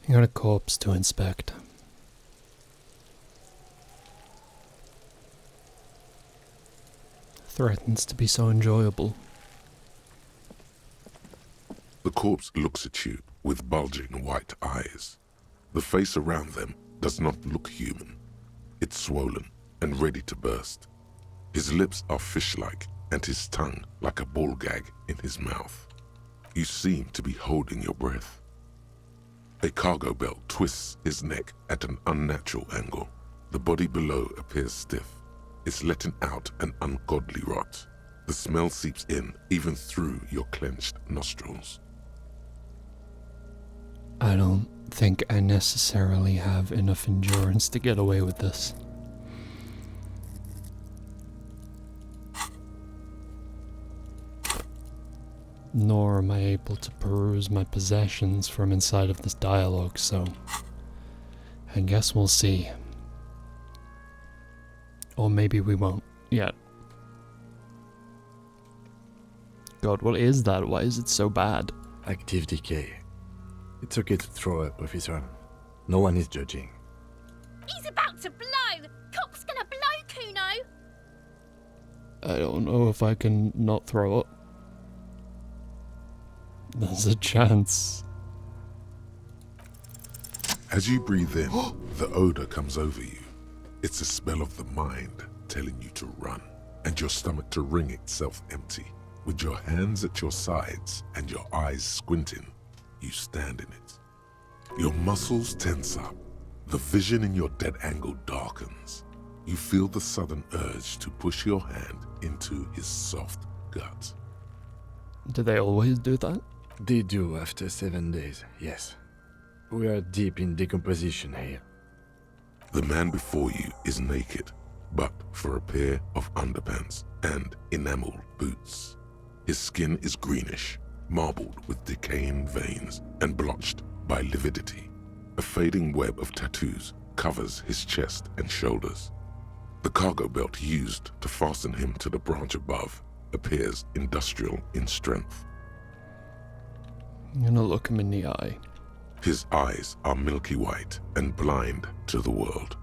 I got a corpse to inspect. Threatens to be so enjoyable. The corpse looks at you with bulging white eyes. The face around them does not look human. It's swollen and ready to burst. His lips are fish-like and his tongue like a ball gag in his mouth. You seem to be holding your breath. A cargo belt twists his neck at an unnatural angle. The body below appears stiff. It's letting out an ungodly rot. The smell seeps in even through your clenched nostrils. I don't think I necessarily have enough endurance to get away with this. Nor am I able to peruse my possessions from inside of this dialogue, so I guess we'll see. Or maybe we won't yet. God, what is that? Why is it so bad? Active decay. It's okay to throw up, officer. No one is judging. He's about to blow! Cop's gonna blow, Kuno! I don't know if I can not throw up. There's a chance. As you breathe in, the odor comes over you. It's a smell of the mind telling you to run, and your stomach to wring itself empty. With your hands at your sides and your eyes squinting, you stand in it. Your muscles tense up. The vision in your dead angle darkens. You feel the sudden urge to push your hand into his soft gut. Do they always do that? They do after 7 days, yes. We are deep in decomposition here. The man before you is naked, but for a pair of underpants and enameled boots. His skin is greenish, marbled with decaying veins and blotched by lividity. A fading web of tattoos covers his chest and shoulders. The cargo belt used to fasten him to the branch above appears industrial in strength. I'm gonna look him in the eye. His eyes are milky white and blind to the world,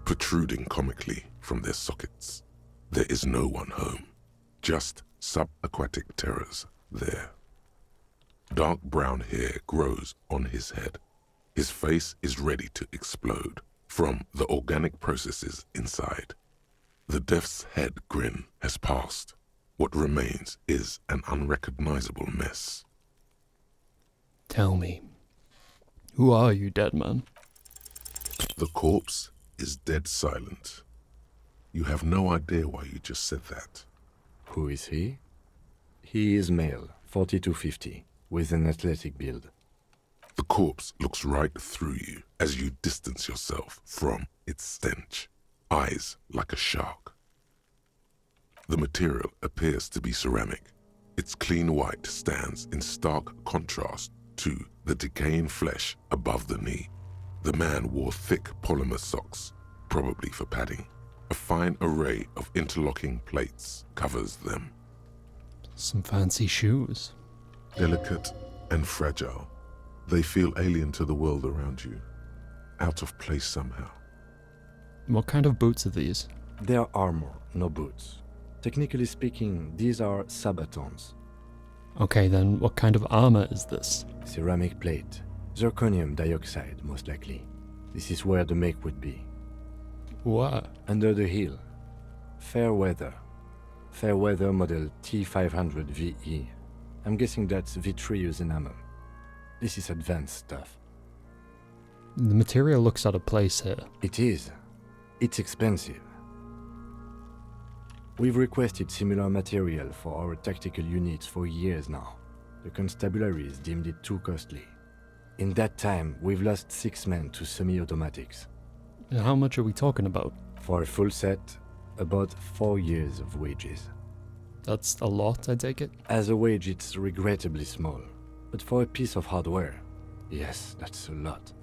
protruding comically from their sockets. There is no one home, just subaquatic terrors there. Dark brown hair grows on his head. His face is ready to explode from the organic processes inside. The death's head grin has passed. What remains is an unrecognizable mess. Tell me, who are you, dead man? The corpse is dead silent. You have no idea why you just said that. Who is he? He is male, 40 to 50, with an athletic build. The corpse looks right through you as you distance yourself from its stench, eyes like a shark. The material appears to be ceramic. Its clean white stands in stark contrast to the decaying flesh above the knee. The man wore thick polymer socks, probably for padding. A fine array of interlocking plates covers them. Some fancy shoes. Delicate and fragile, they feel alien to the world around you, out of place somehow. What kind of boots are these? They are armor, no boots. Technically speaking, these are sabatons. Okay, then what kind of armor is this? Ceramic plate. Zirconium dioxide, most likely. This is where the make would be. What? Under the heel. Fair weather. Fair weather model T500 VE. I'm guessing that's vitreous enamel. This is advanced stuff. The material looks out of place here. It is. It's expensive. We've requested similar material for our tactical units for years now. The constabularies deemed it too costly. In that time, we've lost 6 men to semi-automatics. How much are we talking about? For a full set, about 4 years of wages. That's a lot, I take it? As a wage, it's regrettably small. But for a piece of hardware, yes, that's a lot.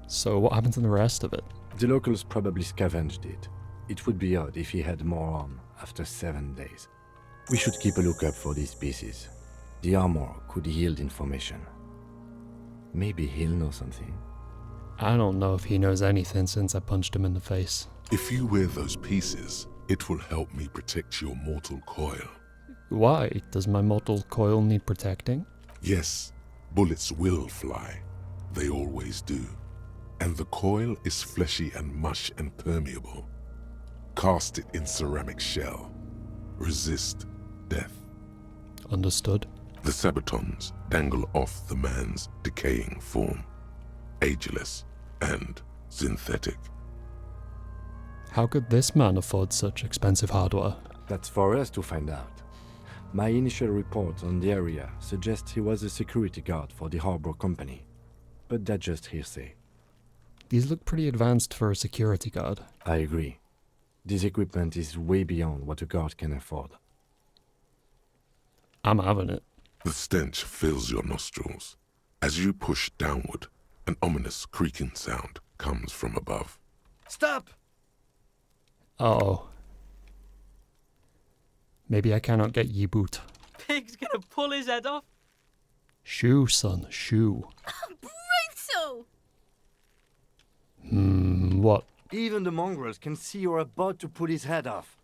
So what happened to the rest of it? The locals probably scavenged it. It would be odd if he had more on after 7 days. We should keep a lookout for these pieces. The armor could yield information. Maybe he'll know something. I don't know if he knows anything since I punched him in the face. If you wear those pieces, it will help me protect your mortal coil. Why? Does my mortal coil need protecting? Yes, bullets will fly. They always do. And the coil is fleshy and mush and permeable. Cast it in ceramic shell. Resist death. Understood. The sabatons dangle off the man's decaying form. Ageless and synthetic. How could this man afford such expensive hardware? That's for us to find out. My initial report on the area suggests he was a security guard for the harbor company. But that's just hearsay. These look pretty advanced for a security guard. I agree. This equipment is way beyond what a guard can afford. I'm having it. The stench fills your nostrils. As you push downward, an ominous creaking sound comes from above. Stop! Uh-oh. Maybe I cannot get ye boot. Pig's gonna pull his head off. Shoo, son, shoo. Brutal! What? Even the mongrels can see you're about to pull his head off.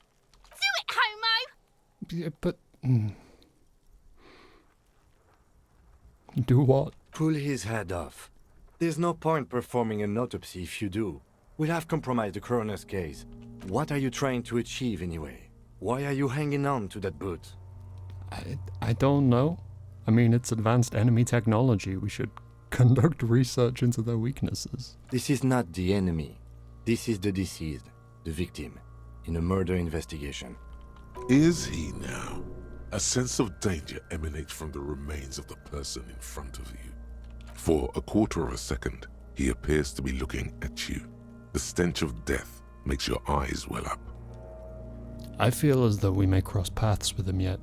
Do it, homo! Yeah, but... Do what? Pull his head off. There's no point performing an autopsy if you do. We'll have compromised the coroner's case. What are you trying to achieve anyway? Why are you hanging on to that boot? I don't know. I mean, it's advanced enemy technology. We should conduct research into their weaknesses. This is not the enemy. This is the deceased, the victim, in a murder investigation. Is he now? A sense of danger emanates from the remains of the person in front of you. For a quarter of a second, he appears to be looking at you. The stench of death makes your eyes well up. I feel as though we may cross paths with him yet.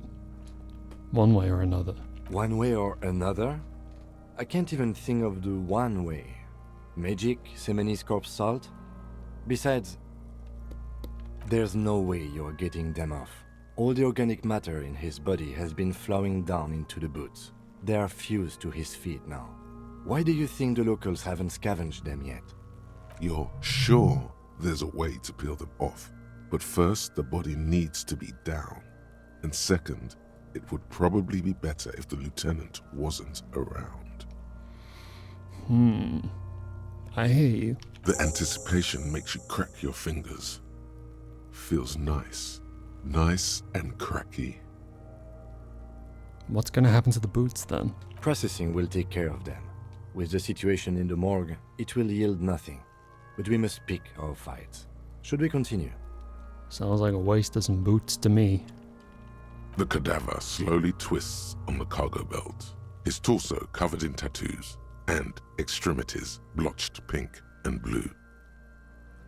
One way or another. One way or another? I can't even think of the one way. Magic, Semeni's corpse salt? Besides, there's no way you're getting them off. All the organic matter in his body has been flowing down into the boots. They are fused to his feet now. Why do you think the locals haven't scavenged them yet? You're sure there's a way to peel them off, but first the body needs to be down. And second, it would probably be better if the lieutenant wasn't around. I hear you. The anticipation makes you crack your fingers. Feels nice. Nice and cracky. What's gonna happen to the boots then? Processing will take care of them. With the situation in the morgue, it will yield nothing. But we must pick our fights. Should we continue? Sounds like a waste of some boots to me. The cadaver slowly twists on the cargo belt, his torso covered in tattoos, and extremities blotched pink and blue.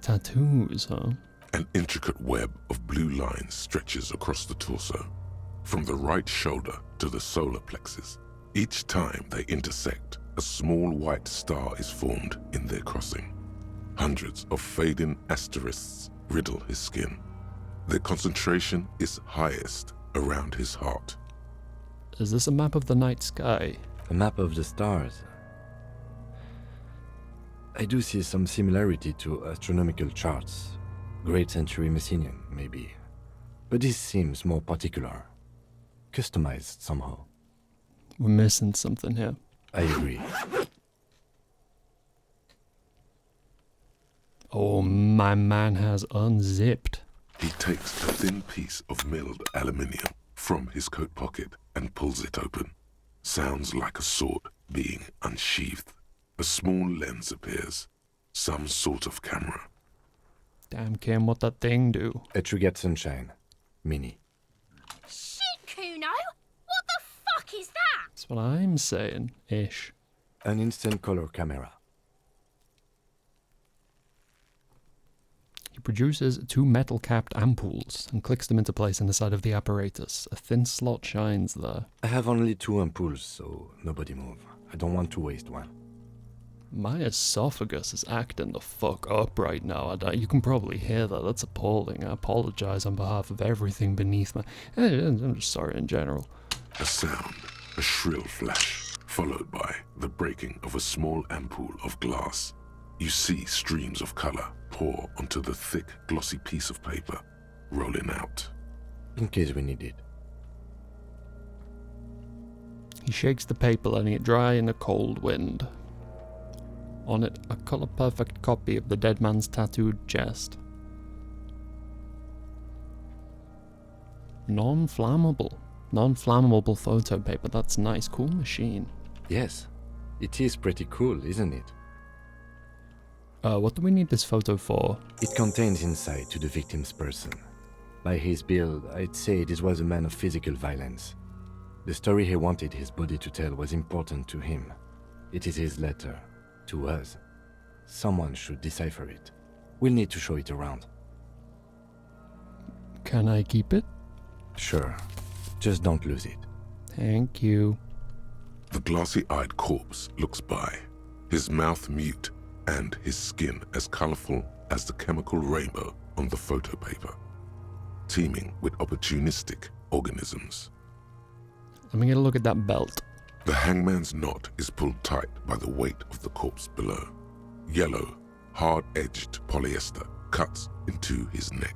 Tattoos, huh? An intricate web of blue lines stretches across the torso, from the right shoulder to the solar plexus. Each time they intersect, a small white star is formed in their crossing. Hundreds of fading asterisks riddle his skin. Their concentration is highest around his heart. Is this a map of the night sky? A map of the stars. I do see some similarity to astronomical charts. Great Century Messinian, maybe. But this seems more particular. Customized somehow. We're missing something here. I agree. Oh, my man has unzipped. He takes a thin piece of milled aluminium from his coat pocket and pulls it open. Sounds like a sword being unsheathed. A small lens appears. Some sort of camera. Damn, Kim, what that thing do? A Truget Sunshine. Mini. Shit, Kuno! What the fuck is that? That's what I'm saying, ish. An instant color camera. He produces 2 metal-capped ampoules and clicks them into place in the side of the apparatus. A thin slot shines there. I have only 2 ampoules, so nobody move. I don't want to waste one. My esophagus is acting the fuck up right now. You can probably hear that. That's appalling. I apologize on behalf of everything beneath my... I'm just sorry in general. A sound, a shrill flash, followed by the breaking of a small ampoule of glass. You see streams of color pour onto the thick, glossy piece of paper, rolling out. In case we need it. He shakes the paper, letting it dry in a cold wind. On it, a color-perfect copy of the dead man's tattooed chest. Non-flammable photo paper. That's nice. Cool machine. Yes, it is pretty cool, isn't it? What do we need this photo for? It contains insight to the victim's person. By his build, I'd say this was a man of physical violence. The story he wanted his body to tell was important to him. It is his letter, to us. Someone should decipher it. We'll need to show it around. Can I keep it? Sure, just don't lose it. Thank you. The glassy-eyed corpse looks by, his mouth mute and his skin as colorful as the chemical rainbow on the photo paper, teeming with opportunistic organisms. Let me get a look at that belt. The hangman's knot is pulled tight by the weight of the corpse below. Yellow, hard-edged polyester cuts into his neck.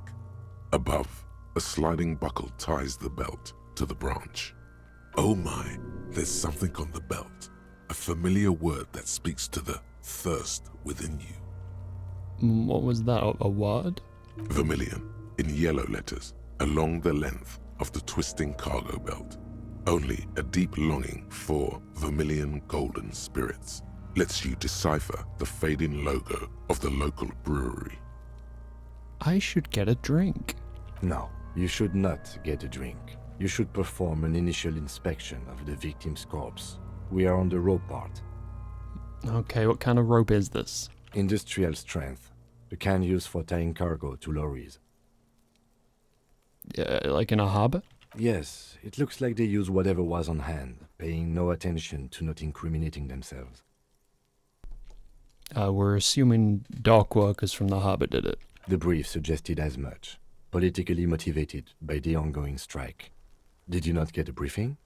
Above, a sliding buckle ties the belt to the branch. Oh my, there's something on the belt. A familiar word that speaks to the thirst within you. What was that? A word? Vermilion, in yellow letters, along the length of the twisting cargo belt. Only a deep longing for vermilion golden spirits lets you decipher the fading logo of the local brewery. I should get a drink. No, you should not get a drink. You should perform an initial inspection of the victim's corpse. We are on the rope part. Okay, what kind of rope is this? Industrial strength. The kind used for tying cargo to lorries. Like in a harbor? Yes, it looks like they use whatever was on hand, paying no attention to not incriminating themselves. We're assuming dock workers from the harbor did it. The brief suggested as much, politically motivated by the ongoing strike. Did you not get a briefing?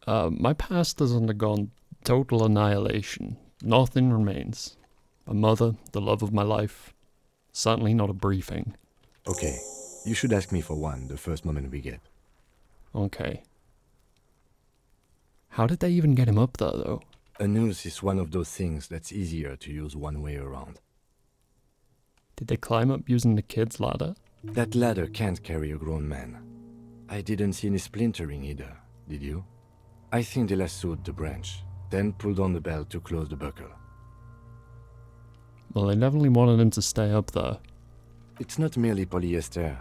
My past has undergone total annihilation. Nothing remains. My mother, the love of my life. Certainly not a briefing. Okay, you should ask me for one the first moment we get. Okay. How did they even get him up there, though? A noose is one of those things that's easier to use one way around. Did they climb up using the kid's ladder? That ladder can't carry a grown man. I didn't see any splintering either, did you? I think they lassoed the branch, then pulled on the belt to close the buckle. Well, they definitely wanted him to stay up there. It's not merely polyester,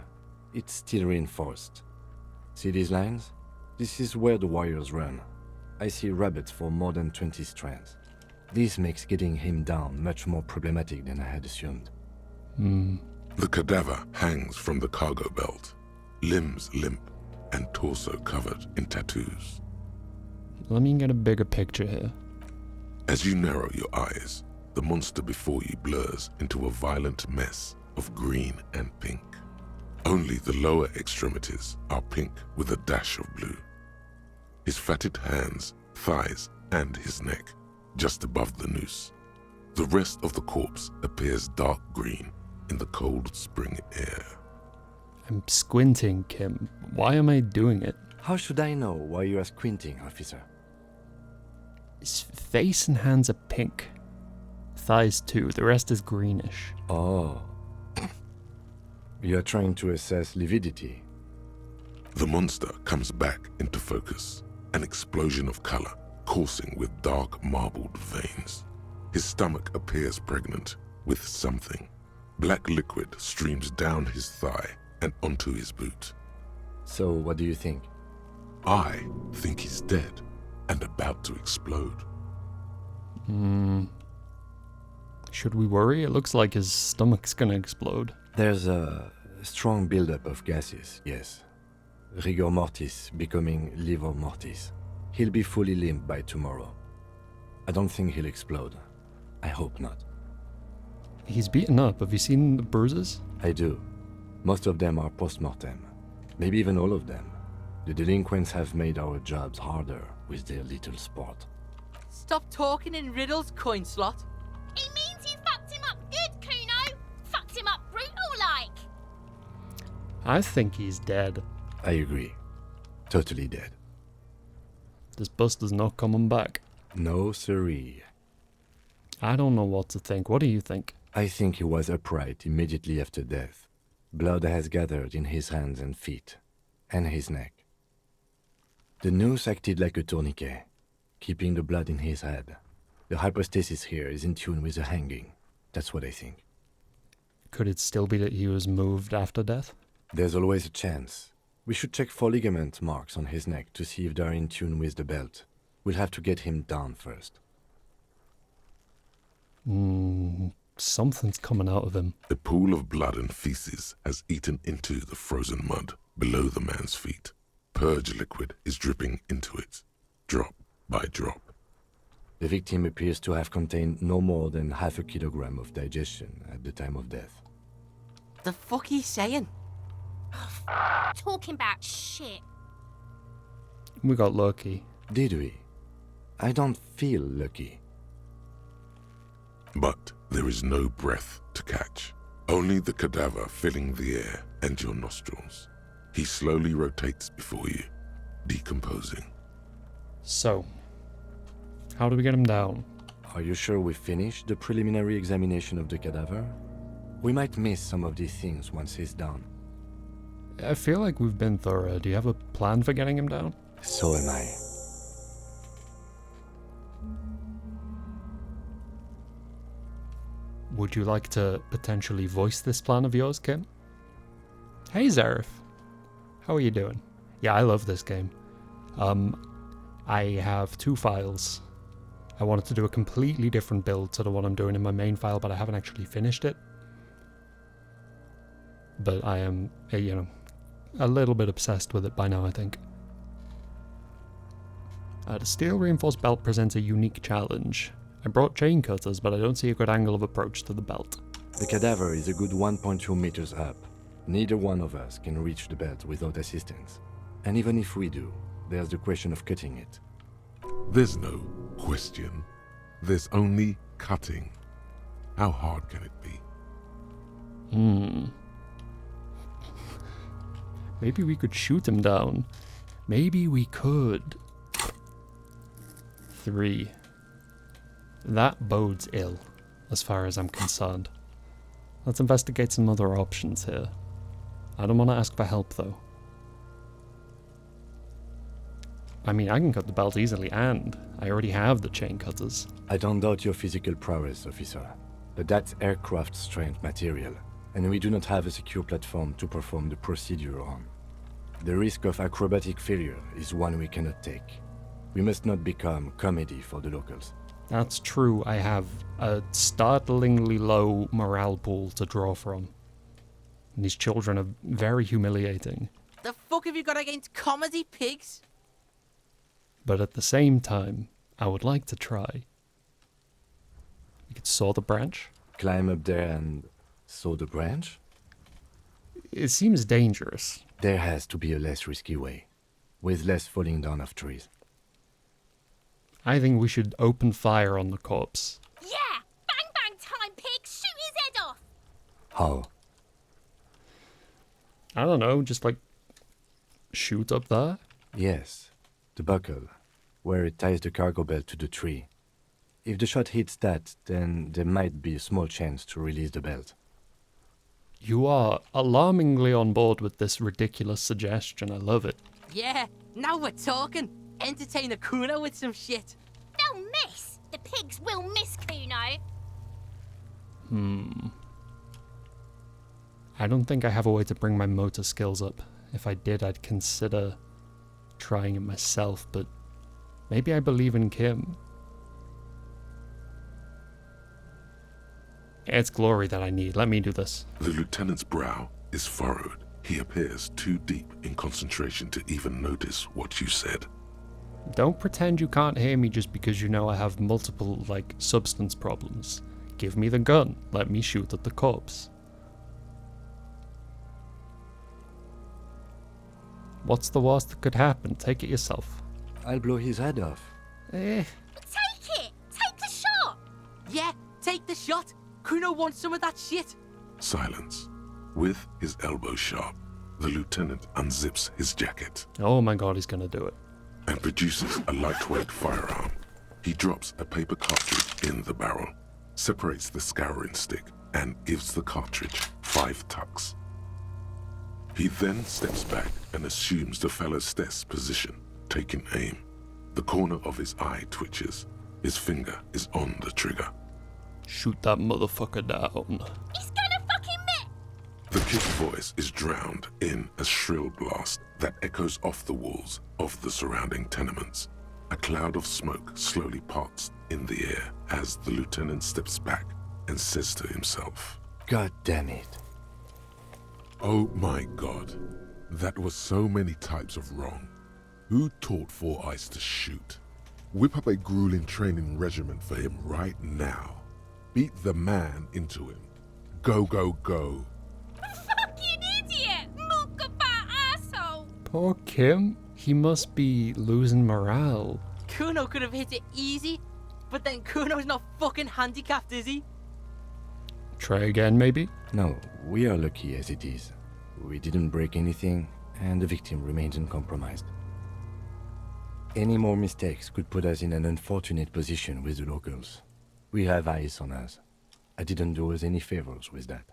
it's steel reinforced. See these lines? This is where the wires run. I see rabbits for more than 20 strands. This makes getting him down much more problematic than I had assumed. The cadaver hangs from the cargo belt, limbs limp and torso covered in tattoos. Let me get a bigger picture here. As you narrow your eyes, the monster before you blurs into a violent mess of green and pink. Only the lower extremities are pink with a dash of blue. His fatted hands, thighs, and his neck, just above the noose. The rest of the corpse appears dark green in the cold spring air. I'm squinting, Kim. Why am I doing it? How should I know why you are squinting, officer? His face and hands are pink. Thighs too, the rest is greenish. Oh. You are trying to assess lividity. The monster comes back into focus, an explosion of color coursing with dark marbled veins. His stomach appears pregnant with something. Black liquid streams down his thigh and onto his boot. So what do you think? I think he's dead and about to explode. Should we worry? It looks like his stomach's gonna explode. There's a strong buildup of gases, yes. Rigor mortis becoming livor mortis. He'll be fully limp by tomorrow. I don't think he'll explode. I hope not. He's beaten up. Have you seen the bruises? I do. Most of them are post-mortem. Maybe even all of them. The delinquents have made our jobs harder with their little sport. Stop talking in riddles, coin slot. He means you fucked him up good, Kuno. Fucked him up brutal like. I think he's dead. I agree. Totally dead. This Buster's not coming back. No siree. I don't know what to think. What do you think? I think he was upright immediately after death. Blood has gathered in his hands and feet, and his neck. The noose acted like a tourniquet, keeping the blood in his head. The hypostasis here is in tune with the hanging. That's what I think. Could it still be that he was moved after death? There's always a chance. We should check for ligament marks on his neck to see if they're in tune with the belt. We'll have to get him down first. Something's coming out of him. A pool of blood and feces has eaten into the frozen mud below the man's feet. Purge liquid is dripping into it, drop by drop. The victim appears to have contained no more than half a kilogram of digestion at the time of death. The fuck he's saying? Talking about shit. We got lucky. Did we? I don't feel lucky. But there is no breath to catch. Only the cadaver filling the air and your nostrils. He slowly rotates before you, decomposing. So, how do we get him down? Are you sure we finished the preliminary examination of the cadaver? We might miss some of these things once he's down. I feel like we've been thorough. Do you have a plan for getting him down? So am I. Would you like to potentially voice this plan of yours, Kim? Hey, Zareth. How are you doing? Yeah, I love this game. I have 2 files. I wanted to do a completely different build to the one I'm doing in my main file, but I haven't actually finished it. But I am, a little bit obsessed with it by now, I think. The steel reinforced belt presents a unique challenge. I brought chain cutters, but I don't see a good angle of approach to the belt. The cadaver is a good 1.2 meters up. Neither one of us can reach the belt without assistance. And even if we do, there's the question of cutting it. There's no question. There's only cutting. How hard can it be? Maybe we could shoot him down. Maybe we could. 3. That bodes ill, as far as I'm concerned. Let's investigate some other options here. I don't want to ask for help, though. I mean, I can cut the belt easily, and I already have the chain cutters. I don't doubt your physical prowess, officer, but that's aircraft strength material, and we do not have a secure platform to perform the procedure on. The risk of acrobatic failure is one we cannot take. We must not become comedy for the locals. That's true, I have a startlingly low morale pool to draw from. And these children are very humiliating. The fuck have you got against comedy pigs? But at the same time, I would like to try. We could saw the branch. Climb up there and saw the branch? It seems dangerous. There has to be a less risky way, with less falling down of trees. I think we should open fire on the corpse. Yeah! Bang bang time, pig! Shoot his head off! How? I don't know, just like shoot up there? Yes, the buckle, where it ties the cargo belt to the tree. If the shot hits that, then there might be a small chance to release the belt. You are alarmingly on board with this ridiculous suggestion. I love it. Yeah, now we're talking. Entertain the Kuno with some shit. They'll miss! The pigs will miss Kuno! I don't think I have a way to bring my motor skills up. If I did, I'd consider trying it myself, but maybe I believe in Kim. It's glory that I need. Let me do this. The lieutenant's brow is furrowed. He appears too deep in concentration to even notice what you said. Don't pretend you can't hear me just because you know I have multiple, substance problems. Give me the gun. Let me shoot at the corpse. What's the worst that could happen? Take it yourself. I'll blow his head off. Eh. Take Yeah, take the shot. Kuno wants some of that shit. Silence. With his elbow sharp, the lieutenant unzips his jacket Oh my god, he's gonna do it. and produces a lightweight firearm. He drops a paper cartridge in the barrel, separates the scouring stick, and gives the cartridge 5 tucks. He then steps back and assumes the fellow's desk position, taking aim. The corner of his eye twitches. His finger is on the trigger. Shoot that motherfucker down. He's gonna fucking miss! The kid's voice is drowned in a shrill blast that echoes off the walls of the surrounding tenements. A cloud of smoke slowly parts in the air as the lieutenant steps back and says to himself, God damn it. "Oh my God, that was so many types of wrong. Who taught Four Eyes to shoot? Whip up a grueling training regimen for him right now. Beat the man into him. Go, go, go." Fucking idiot! Mookabat asshole! Poor Kim. He must be losing morale. Kuno could have hit it easy, but then Kuno's not fucking handicapped, is he? Try again, maybe? No, we are lucky as it is. We didn't break anything, and the victim remains uncompromised. Any more mistakes could put us in an unfortunate position with the locals. We have eyes on us. I didn't do us any favors with that.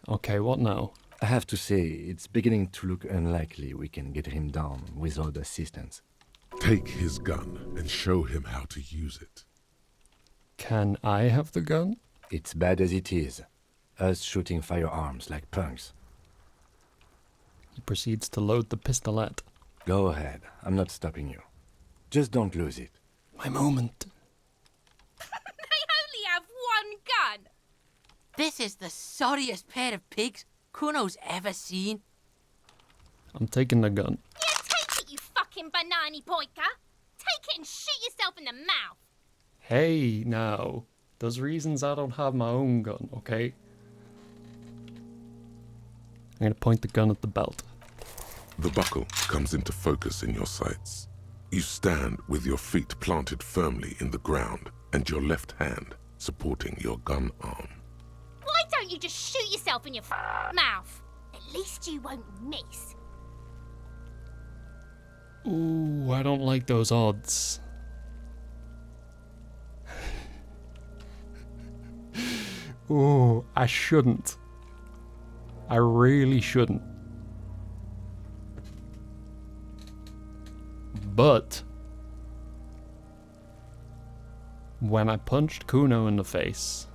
Okay, what now? I have to say, it's beginning to look unlikely we can get him down without assistance. Take his gun and show him how to use it. Can I have the gun? It's bad as it is. Us shooting firearms like punks. He proceeds to load the pistolet. Go ahead, I'm not stopping you. Just don't lose it. My moment. They only have one gun! This is the sorriest pair of pigs Kuno's ever seen. I'm taking the gun. Yeah, take it, you fucking banani poika! Take it and shoot yourself in the mouth! Hey, now. There's reasons I don't have my own gun, okay? I'm gonna point the gun at the belt. The buckle comes into focus in your sights. You stand with your feet planted firmly in the ground and your left hand supporting your gun arm. Why don't you just shoot yourself in your mouth? At least you won't miss. Ooh, I don't like those odds. Ooh, I shouldn't. I really shouldn't. But when I punched Kuno in the face,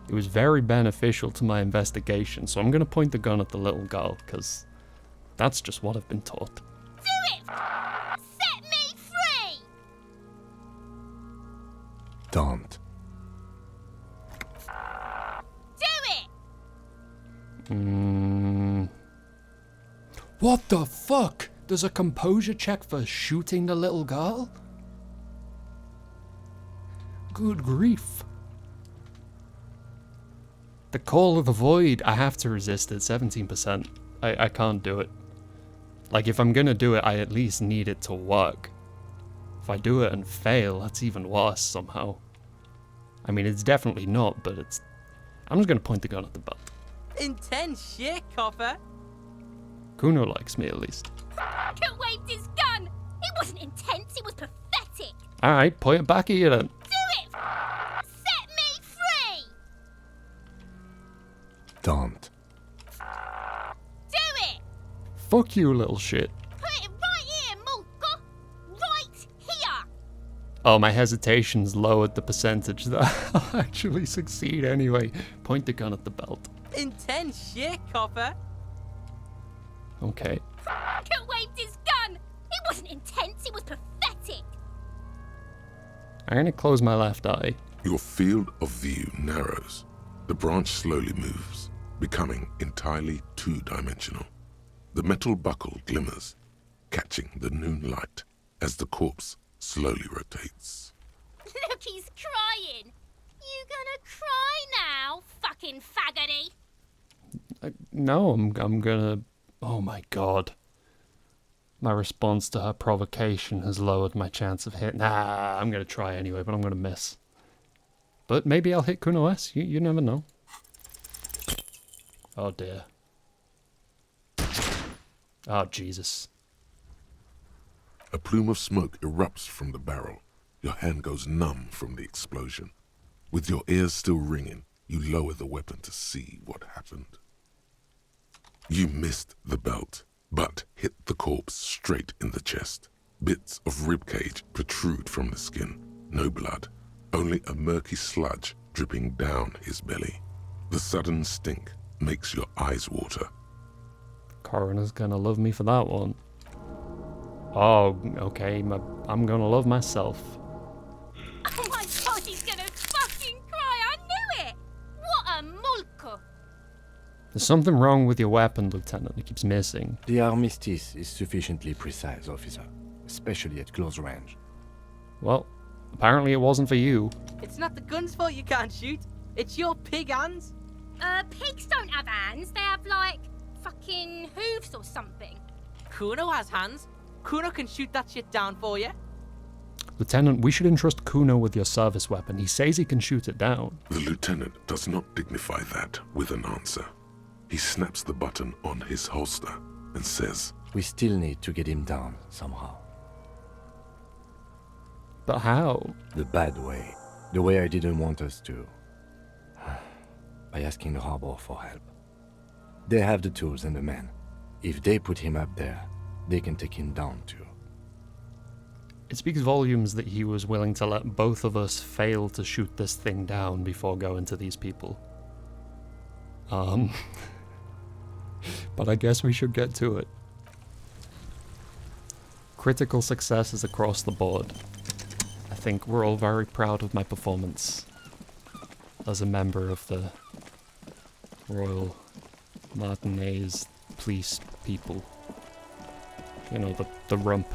it was very beneficial to my investigation, so I'm gonna point the gun at the little girl, because that's just what I've been taught. Do it! Set me free! Don't. Do it! What the fuck? There's a composure check for shooting the little girl? Good grief. The Call of the Void, I have to resist it, 17%. I can't do it. Like, if I'm gonna do it, I at least need it to work. If I do it and fail, that's even worse somehow. I mean, it's definitely not, but it's... I'm just gonna point the gun at the belt. Intense shit, copper. Kuno likes me, at least. Fucker waved his gun! It wasn't intense, it was pathetic! Alright, point it back at you then. Do it! Set me free! Don't. Do it! Fuck you, little shit. Put it right here, Mulka! Right here! Oh, my hesitation's lowered the percentage that I'll actually succeed anyway. Point the gun at the belt. Intense shit, copper. Okay. Fucker waved his gun! It wasn't intense, it was pathetic! I'm gonna close my left eye. Your field of view narrows. The branch slowly moves, becoming entirely two-dimensional. The metal buckle glimmers, catching the noon light as the corpse slowly rotates. Look, he's crying! You gonna cry now, fucking faggoty? No, I'm gonna... Oh my god. My response to her provocation has lowered my chance of hit. Nah, I'm gonna try anyway, but I'm gonna miss. But maybe I'll hit Kuno S. You never know. Oh dear. Oh Jesus. A plume of smoke erupts from the barrel. Your hand goes numb from the explosion. With your ears still ringing, you lower the weapon to see what happened. You missed the belt, but hit the corpse straight in the chest. Bits of ribcage protrude from the skin. No blood, only a murky sludge dripping down his belly. The sudden stink makes your eyes water. Coroner's gonna love me for that one. Oh, okay, I'm gonna love myself. Oh my god, he's gonna fucking cry! I knew it! What a mulko! There's something wrong with your weapon, Lieutenant. It keeps missing. The armistice is sufficiently precise, officer, especially at close range. Well, apparently it wasn't for you. It's not the gun's fault you can't shoot. It's your pig hands. Pigs don't have hands. They have, like, fucking hooves or something. Kuno has hands. Kuno can shoot that shit down for you. Lieutenant, we should entrust Kuno with your service weapon. He says he can shoot it down. The lieutenant does not dignify that with an answer. He snaps the button on his holster and says, We still need to get him down somehow. But how? The bad way. The way I didn't want us to. By asking the harbor for help. They have the tools and the men. If they put him up there, they can take him down too. It speaks volumes that he was willing to let both of us fail to shoot this thing down before going to these people. But I guess we should get to it. Critical successes across the board. I think we're all very proud of my performance as a member of the Royal Martinez police people. You know, the rump,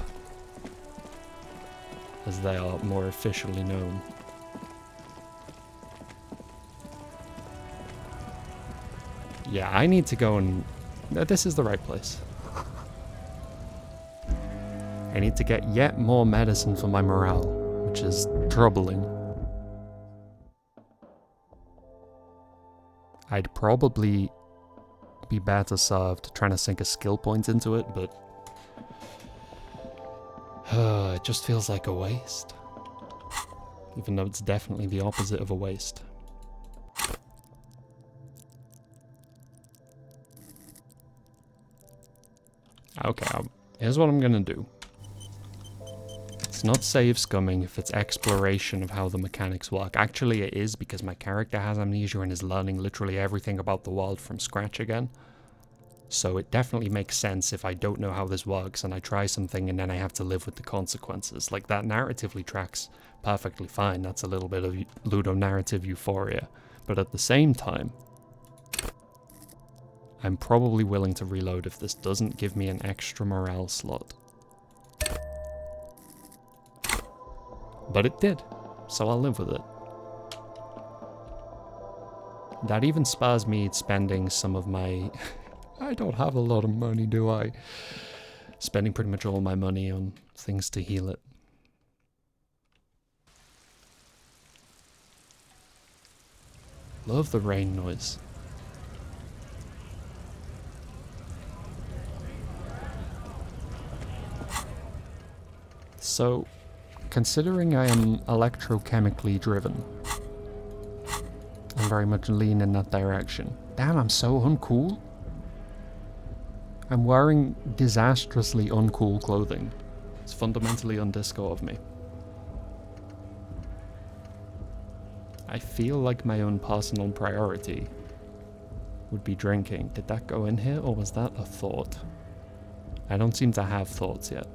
as they are more officially known. Yeah, I need to go and... This is the right place. I need to get yet more medicine for my morale, which is troubling. I'd probably be better served trying to sink a skill point into it, but... it just feels like a waste. Even though it's definitely the opposite of a waste. Okay, here's what I'm gonna do. It's not save scumming if it's exploration of how the mechanics work. Actually it is, because my character has amnesia and is learning literally everything about the world from scratch again. So it definitely makes sense if I don't know how this works and I try something and then I have to live with the consequences. Like, that narratively tracks perfectly fine. That's a little bit of ludonarrative euphoria. But at the same time, I'm probably willing to reload if this doesn't give me an extra morale slot. But it did, so I'll live with it. That even spurs me spending some of my... I don't have a lot of money, do I? Spending pretty much all my money on things to heal it. Love the rain noise. So, considering I am electrochemically driven, I'm very much lean in that direction. Damn, I'm so uncool. I'm wearing disastrously uncool clothing. It's fundamentally undisco of me. I feel like my own personal priority would be drinking. Did that go in here, or was that a thought? I don't seem to have thoughts yet.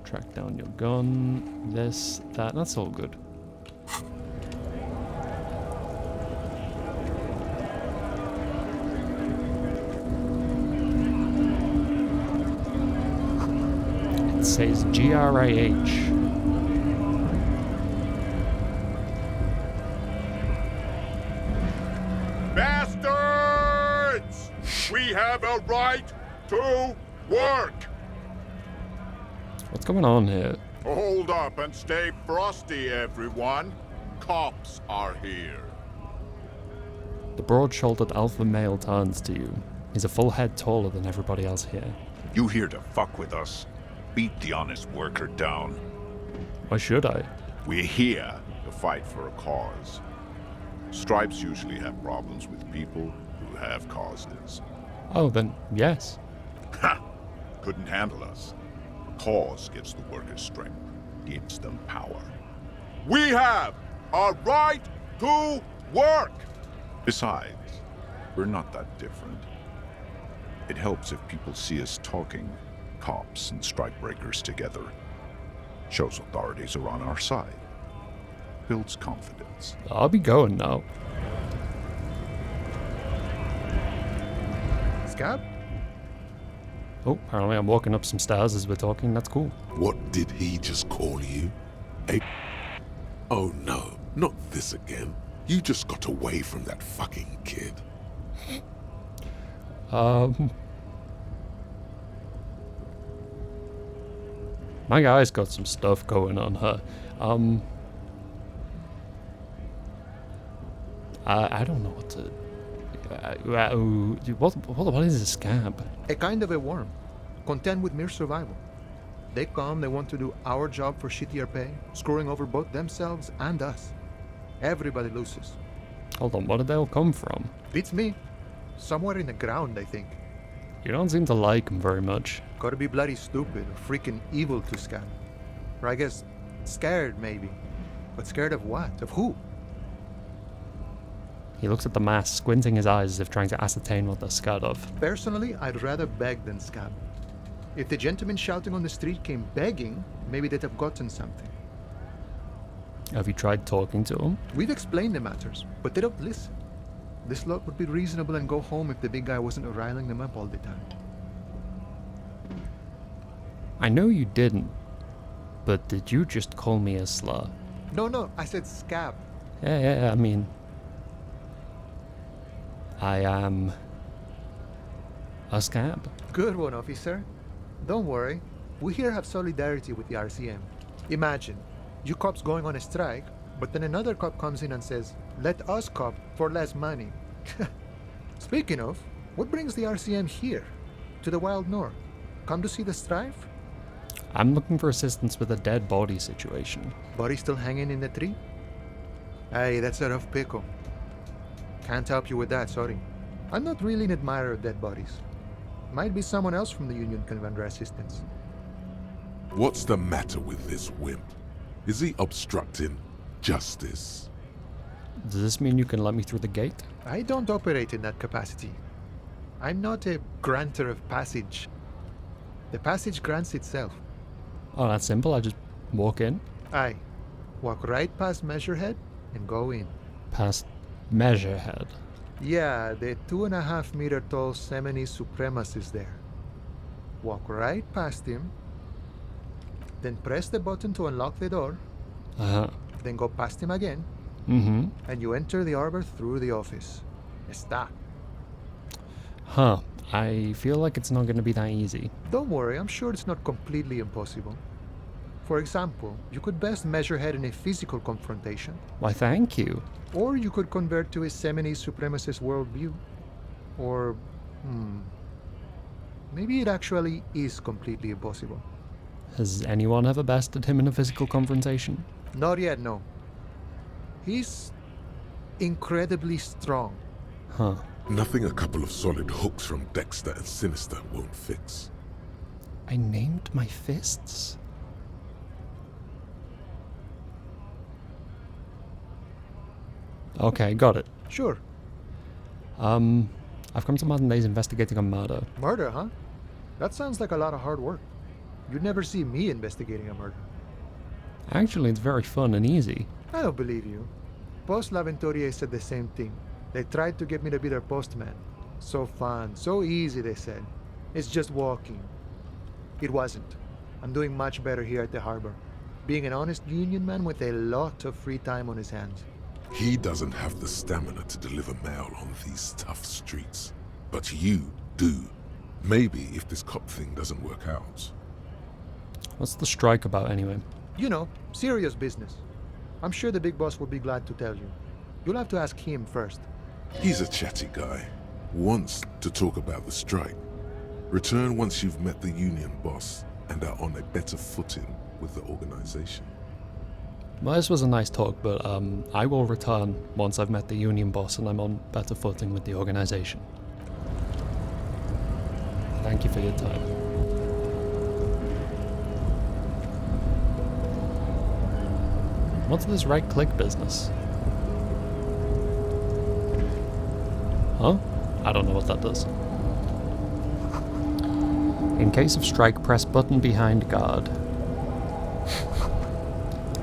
Track down your gun, this, that, that's all good. It says GRIH. Bastards! We have a right to work! What's going on here? Hold up and stay frosty, everyone. Cops are here. The broad-shouldered alpha male turns to you. He's a full head taller than everybody else here. You here to fuck with us? Beat the honest worker down. Why should I? We're here to fight for a cause. Stripes usually have problems with people who have causes. Oh, then yes. Ha! Couldn't handle us. A cause gives the workers strength, gives them power. We have a right to work! Besides, we're not that different. It helps if people see us talking, cops and strikebreakers together. Shows authorities are on our side. Builds confidence. I'll be going now. Scab? Oh, apparently I'm walking up some stairs as we're talking. That's cool. What did he just call you? A... Oh no, not this again. You just got away from that fucking kid. My guy's got some stuff going on, huh? I don't know what to... what is a scab? A kind of a worm, content with mere survival. They come, they want to do our job for shittier pay, screwing over both themselves and us. Everybody loses. Hold on, where did they all come from? Beats me. Somewhere in the ground, I think. You don't seem to like him very much. Gotta be bloody stupid or freaking evil to scab. Or I guess scared, maybe. But scared of what? Of who? He looks at the mask, squinting his eyes as if trying to ascertain what they're scared of. Personally, I'd rather beg than scab. If the gentleman shouting on the street came begging, maybe they'd have gotten something. Have you tried talking to him? We've explained the matters, but they don't listen. This lot would be reasonable and go home if the big guy wasn't riling them up all the time. I know you didn't, but did you just call me a slur? No, I said scab. Yeah, I mean... I am... a scab. Good one, officer. Don't worry. We here have solidarity with the RCM. Imagine, you cops going on a strike, but then another cop comes in and says, let us cop for less money. Speaking of, what brings the RCM here? To the Wild North? Come to see the strife? I'm looking for assistance with a dead body situation. Body still hanging in the tree? Hey, that's a rough pickle. Can't help you with that, sorry. I'm not really an admirer of dead bodies. Might be someone else from the Union can render assistance. What's the matter with this wimp? Is he obstructing justice? Does this mean you can let me through the gate? I don't operate in that capacity. I'm not a granter of passage. The passage grants itself. Oh, that's simple. I just walk in. Aye. Walk right past Measurehead and go in. Past Measurehead. Yeah, the 2.5 meter tall Semini supremacist there. Walk right past him, then press the button to unlock the door, then go past him again, and you enter the arbor through the office. Está. Huh. I feel like it's not going to be that easy. Don't worry, I'm sure it's not completely impossible. For example, you could best Measurehead in a physical confrontation. Why, thank you. Or you could convert to a Semini supremacist worldview. Or, maybe it actually is completely impossible. Has anyone ever bested him in a physical confrontation? Not yet, no. He's incredibly strong. Huh. Nothing a couple of solid hooks from Dexter and Sinister won't fix. I named my fists? Okay, got it. Sure. I've come to modern days investigating a murder. Murder, huh? That sounds like a lot of hard work. You'd never see me investigating a murder. Actually, it's very fun and easy. I don't believe you. Post L'Aventurier said the same thing. They tried to get me to be their postman. So fun, so easy, they said. It's just walking. It wasn't. I'm doing much better here at the harbor. Being an honest union man with a lot of free time on his hands. He doesn't have the stamina to deliver mail on these tough streets. But you do. Maybe if this cop thing doesn't work out. What's the strike about anyway? You know, serious business. I'm sure the big boss will be glad to tell you. You'll have to ask him first. He's a chatty guy. Wants to talk about the strike. Return once you've met the union boss and are on a better footing with the organization. Well, this was a nice talk, but I will return once I've met the union boss and I'm on better footing with the organization. Thank you for your time. What's this right-click business? Huh? I don't know what that does. In case of strike, press button behind guard.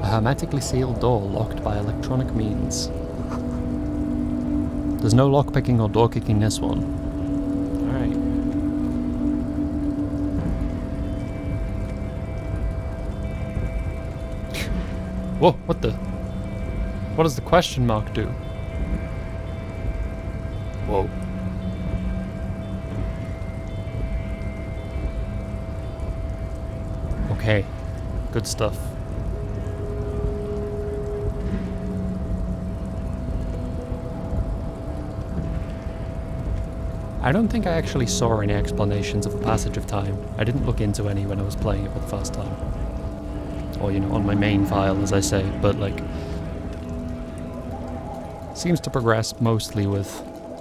A hermetically sealed door locked by electronic means. There's no lockpicking or door kicking this one. Alright. Whoa, what the? What does the question mark do? Whoa. Okay, good stuff. I don't think I actually saw any explanations of the passage of time. I didn't look into any when I was playing it for the first time. Or, you know, on my main file, as I say, but, like, seems to progress mostly with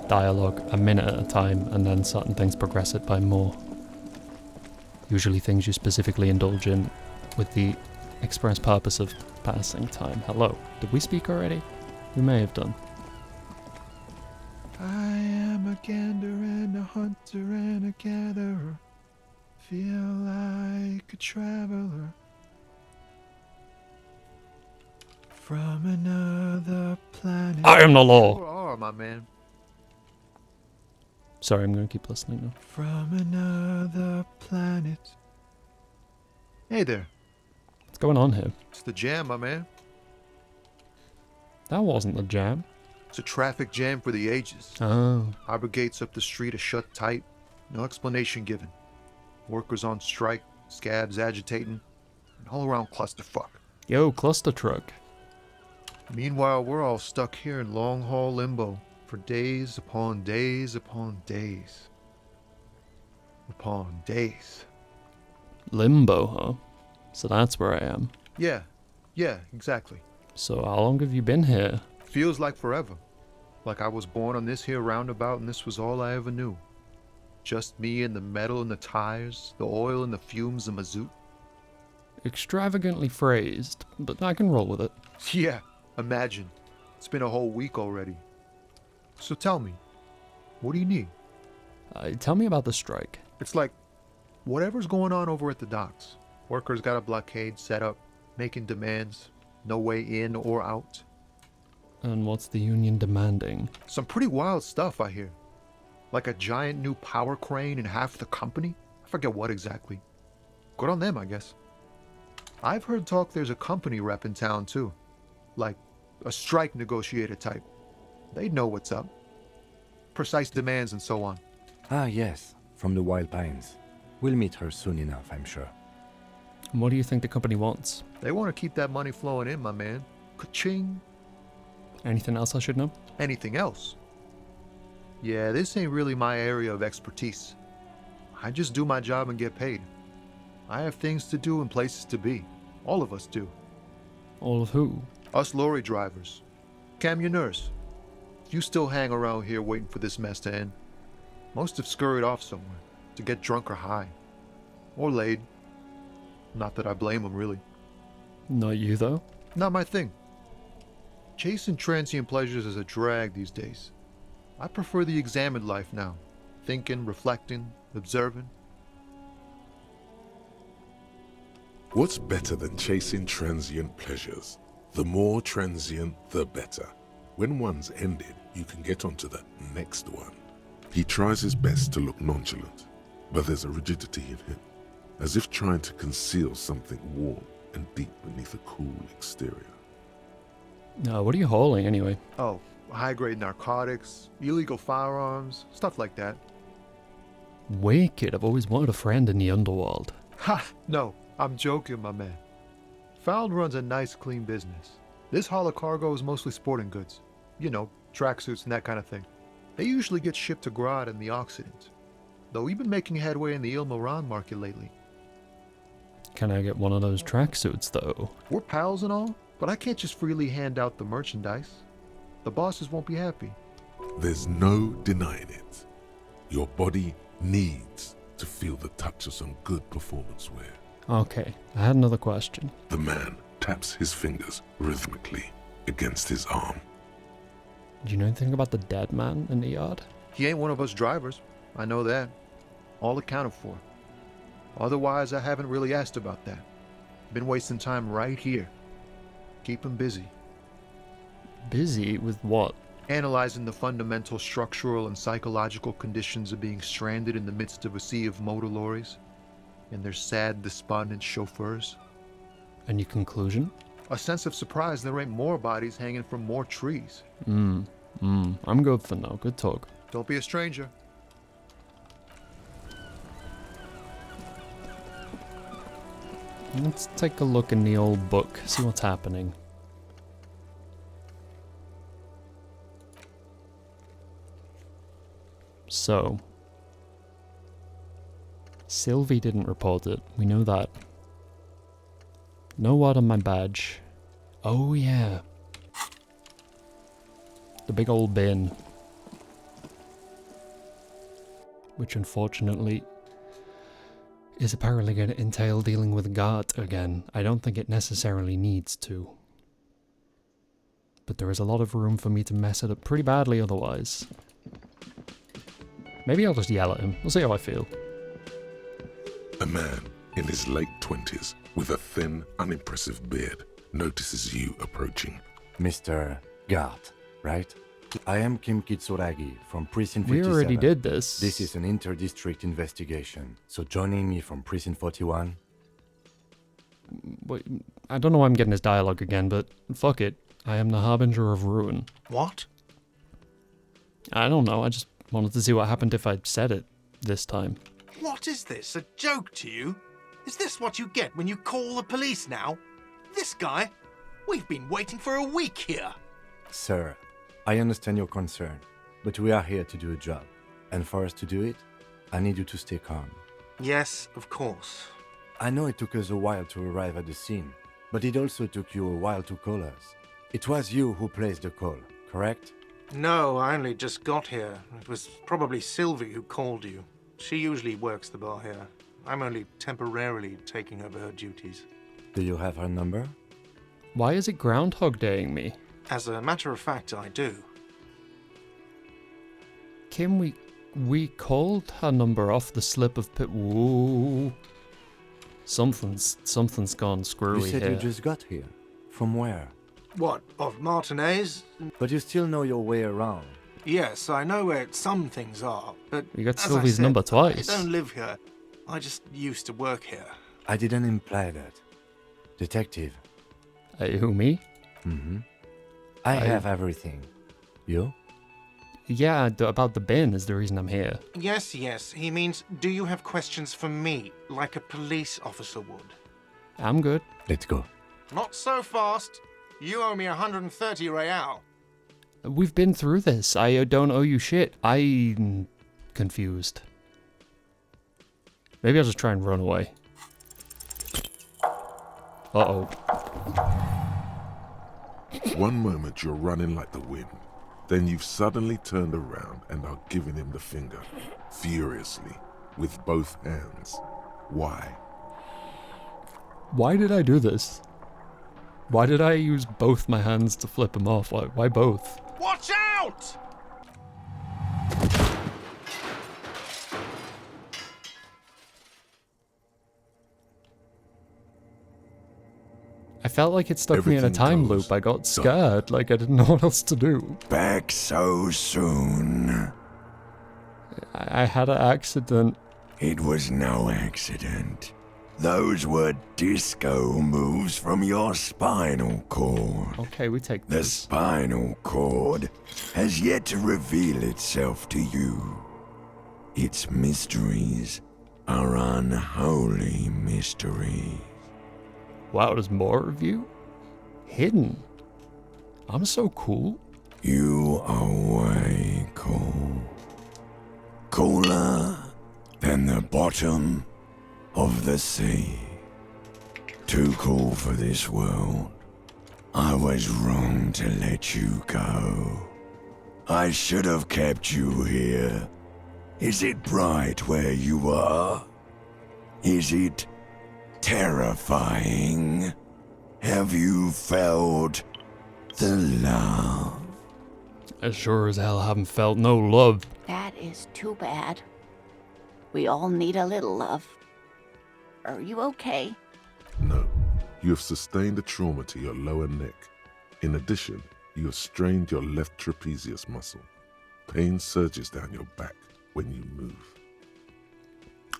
dialogue a minute at a time, and then certain things progress it by more. Usually things you specifically indulge in with the express purpose of passing time. Hello. Did we speak already? We may have done. I am a gander and a hunter and a gatherer. Feel like a traveler from another planet. I am the law. Sure are, my man. Sorry, I'm going to keep listening now. From another planet. Hey there. What's going on here? It's the jam, my man. That wasn't the jam. It's a traffic jam for the ages. Oh. Harbor gates up the street are shut tight. No explanation given. Workers on strike, scabs agitating, and all around clusterfuck. Yo, cluster truck. Meanwhile, we're all stuck here in long-haul limbo for days upon days upon days. Upon days. Limbo, huh? So that's where I am. Yeah, exactly. So how long have you been here? Feels like forever. Like I was born on this here roundabout and this was all I ever knew. Just me and the metal and the tires, the oil and the fumes and mazout. Extravagantly phrased, but I can roll with it. Yeah, imagine. It's been a whole week already. So tell me, what do you need? Tell me about the strike. It's like, whatever's going on over at the docks. Workers got a blockade set up, making demands, no way in or out. And what's the union demanding? Some pretty wild stuff, I hear. Like a giant new power crane in half the company? I forget what exactly. Good on them, I guess. I've heard talk there's a company rep in town, too. Like, a strike negotiator type. They'd know what's up. Precise demands and so on. Ah, yes, from the Wild Pines. We'll meet her soon enough, I'm sure. And what do you think the company wants? They want to keep that money flowing in, my man. Ka-ching. Anything else I should know? Anything else? Yeah, this ain't really my area of expertise. I just do my job and get paid. I have things to do and places to be. All of us do. All of who? Us lorry drivers. Camionneurs. You still hang around here waiting for this mess to end. Most have scurried off somewhere to get drunk or high. Or laid. Not that I blame them, really. Not you, though? Not my thing. Chasing transient pleasures is a drag these days. I prefer the examined life now. Thinking, reflecting, observing. What's better than chasing transient pleasures? The more transient, the better. When one's ended, you can get onto the next one. He tries his best to look nonchalant, but there's a rigidity in him, as if trying to conceal something warm and deep beneath a cool exterior. What are you hauling, anyway? Oh, high-grade narcotics, illegal firearms, stuff like that. Wicked. I've always wanted a friend in the underworld. Ha! No, I'm joking, my man. Found runs a nice, clean business. This haul of cargo is mostly sporting goods. You know, tracksuits and that kind of thing. They usually get shipped to Grad and the Occident. Though we've been making headway in the Il-Moran market lately. Can I get one of those tracksuits, though? We're pals and all, but I can't just freely hand out the merchandise. The bosses won't be happy. There's no denying it. Your body needs to feel the touch of some good performance wear. Okay, I had another question. The man taps his fingers rhythmically against his arm. Do you know anything about the dead man in the yard? He ain't one of us drivers. I know that. All accounted for. Otherwise, I haven't really asked about that. Been wasting time right here. Keep him busy. Busy with what? Analyzing the fundamental structural and psychological conditions of being stranded in the midst of a sea of motor lorries and their sad, despondent chauffeurs. Any conclusion? A sense of surprise there ain't more bodies hanging from more trees. I'm good for now. Good talk. Don't be a stranger. Let's take a look in the old book, see what's happening. So, Sylvie didn't report it. We know that. No word on my badge. Oh yeah. The big old bin. Which unfortunately is apparently going to entail dealing with Gart again. I don't think it necessarily needs to. But there is a lot of room for me to mess it up pretty badly otherwise. Maybe I'll just yell at him. We'll see how I feel. A man in his late 20s with a thin, unimpressive beard notices you approaching. Mr. Gart, right? I am Kim Kitsuragi from Precinct We 57. already did this. This is an inter-district investigation, so joining me from Precinct 41... Wait, I don't know why I'm getting this dialogue again, but fuck it. I am the Harbinger of Ruin. What? I don't know, I just wanted to see what happened if I said it this time. What is this? A joke to you? Is this what you get when you call the police now? This guy? We've been waiting for a week here. Sir, I understand your concern, but we are here to do a job. And for us to do it, I need you to stay calm. Yes, of course. I know it took us a while to arrive at the scene, but it also took you a while to call us. It was you who placed the call, correct? No, I only just got here. It was probably Sylvie who called you. She usually works the bar here. I'm only temporarily taking over her duties. Do you have her number? Why is it Groundhog Daying me? As a matter of fact, I do. Kim, we called her number off the slip of pit. Whoa. Something's gone screwy You said here. you just got here. From where? What, of Martinez? But you still know your way around. Yes, I know where some things are, but You got as I Sylvie's said, number twice. I don't live here. I just used to work here. I didn't imply that. Detective. Who, me? Mm-hmm. I have everything. You? Yeah, about the bin is the reason I'm here. Yes, he means, do you have questions for me, like a police officer would? I'm good. Let's go. Not so fast. You owe me 130 real. We've been through this. I don't owe you shit. I'm confused. Maybe I'll just try and run away. Uh-oh. One moment you're running like the wind. Then you've suddenly turned around and are giving him the finger, furiously, with both hands. Why? Why did I do this? Why did I use both my hands to flip him off? Why both? Watch out! I felt like it stuck me in a Everything time goes loop. I got scared, like I didn't know what else to do. Back so soon. I had an accident. It was no accident. Those were disco moves from your spinal cord. Okay, we take The this. spinal cord has yet to reveal itself to you. Its mysteries are unholy mystery. Wow, there's more of you? Hidden. I'm so cool. You are way cool. Cooler than the bottom of the sea. Too cool for this world. I was wrong to let you go. I should have kept you here. Is it bright where you are? Is it terrifying? Have you felt the love? I sure as hell haven't felt no love. That is too bad. We all need a little love. Are you okay? No, you have sustained a trauma to your lower neck. In addition, you have strained your left trapezius muscle. Pain surges down your back when you move.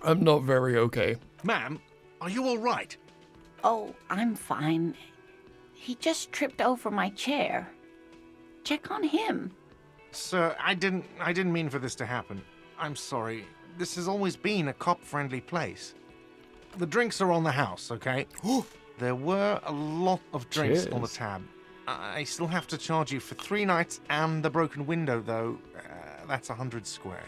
I'm not very okay. Ma'am, are you all right? Oh, I'm fine. He just tripped over my chair. Check on him. Sir, I didn't mean for this to happen. I'm sorry. This has always been a cop-friendly place. The drinks are on the house, okay? There were a lot of drinks on the Cheers. tab. I still have to charge you for 3 nights and the broken window, though. That's 100 square.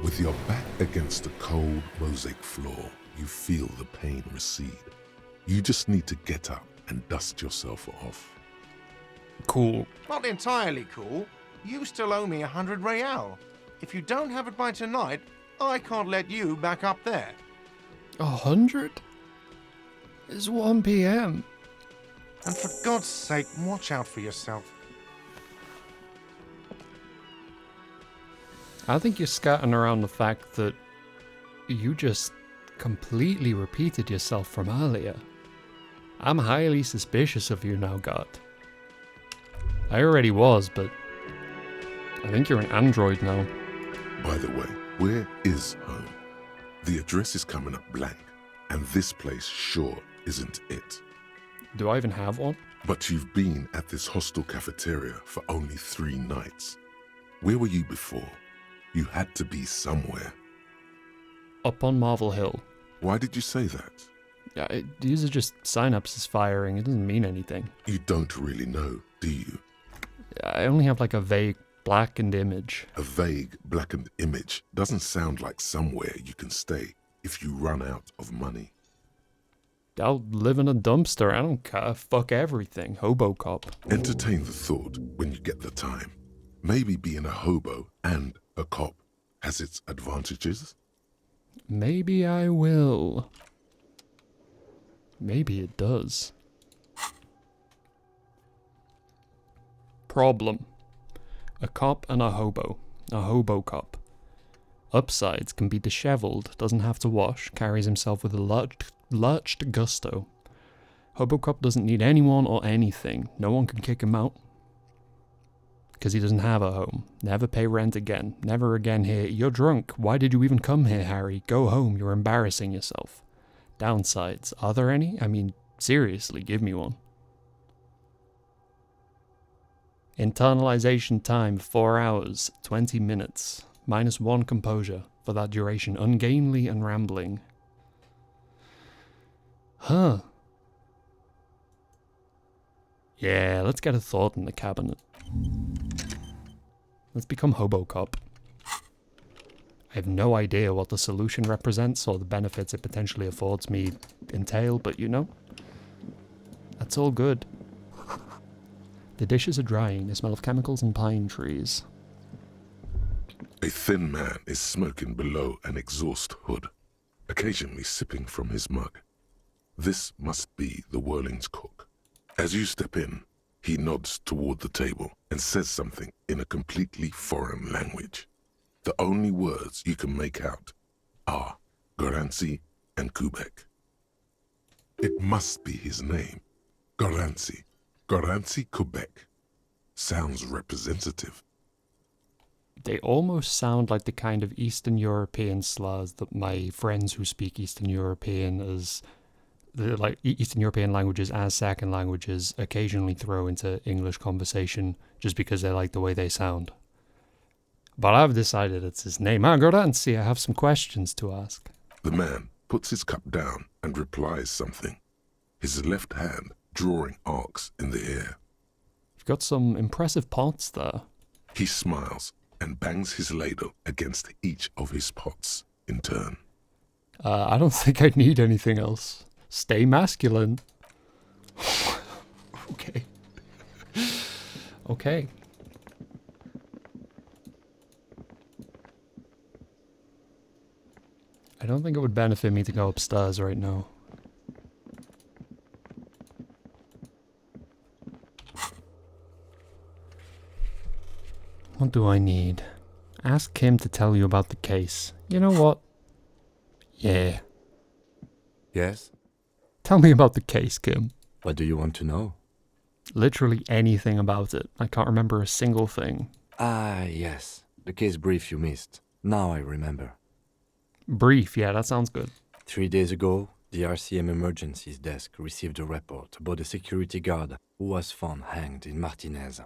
With your back against the cold mosaic floor, you feel the pain recede. You just need to get up and dust yourself off. Cool. Not entirely cool. You still owe me 100 real. If you don't have it by tonight, I can't let you back up there. 100? It's 1 p.m. And for God's sake, watch out for yourself. I think you're scatting around the fact that you just completely repeated yourself from earlier. I'm highly suspicious of you now, God. I already was, but I think you're an android now. By the way, where is home? The address is coming up blank, and this place sure isn't it. Do I even have one? But you've been at this hostel cafeteria for only 3 nights. Where were you before? You had to be somewhere. Up on Marvel Hill. Why did you say that? Yeah, these are just synapses firing. It doesn't mean anything. You don't really know, do you? I only have like a vague blackened image. A vague, blackened image doesn't sound like somewhere you can stay if you run out of money. I'll live in a dumpster. I don't care. Fuck everything. Hobo cop. Entertain the thought when you get the time. Maybe being a hobo and a cop has its advantages. Maybe I will. Maybe it does. Problem. A cop and a hobo cop. Upsides can be disheveled, doesn't have to wash, carries himself with a lurched gusto. Hobo cop doesn't need anyone or anything. No one can kick him out. Because he doesn't have a home. Never pay rent again. Never again here. You're drunk. Why did you even come here, Harry? Go home. You're embarrassing yourself. Downsides. Are there any? I mean, seriously, give me one. Internalization time, 4 hours, 20 minutes. -1 composure for that duration. Ungainly and rambling. Huh. Yeah, let's get a thought in the cabinet. Let's become Hobo Cop. I have no idea what the solution represents or the benefits it potentially affords me entail, but you know, that's all good. The dishes are drying. They smell of chemicals and pine trees. A thin man is smoking below an exhaust hood, occasionally sipping from his mug. This must be the Whirling's cook. As you step in, he nods toward the table and says something in a completely foreign language. The only words you can make out are Garancy and Kubek. It must be his name. Garancy. Garancy Kubek. Sounds representative. They almost sound like the kind of Eastern European slurs that my friends who speak Eastern European languages as second languages occasionally throw into English conversation just because they like the way they sound. But I've decided it's his name. Garancy, I have some questions to ask. The man puts his cup down and replies something, his left hand drawing arcs in the air. You've got some impressive pots there. He smiles and bangs his ladle against each of his pots in turn. I don't think I need anything else. Stay masculine. Okay. Okay. I don't think it would benefit me to go upstairs right now. What do I need? Ask Kim to tell you about the case. You know what? Yeah. Yes? Tell me about the case, Kim. What do you want to know? Literally anything about it. I can't remember a single thing. Ah, yes. The case brief you missed. Now I remember. Brief, yeah, that sounds good. 3 days ago, the RCM Emergencies Desk received a report about a security guard who was found hanged in Martinez.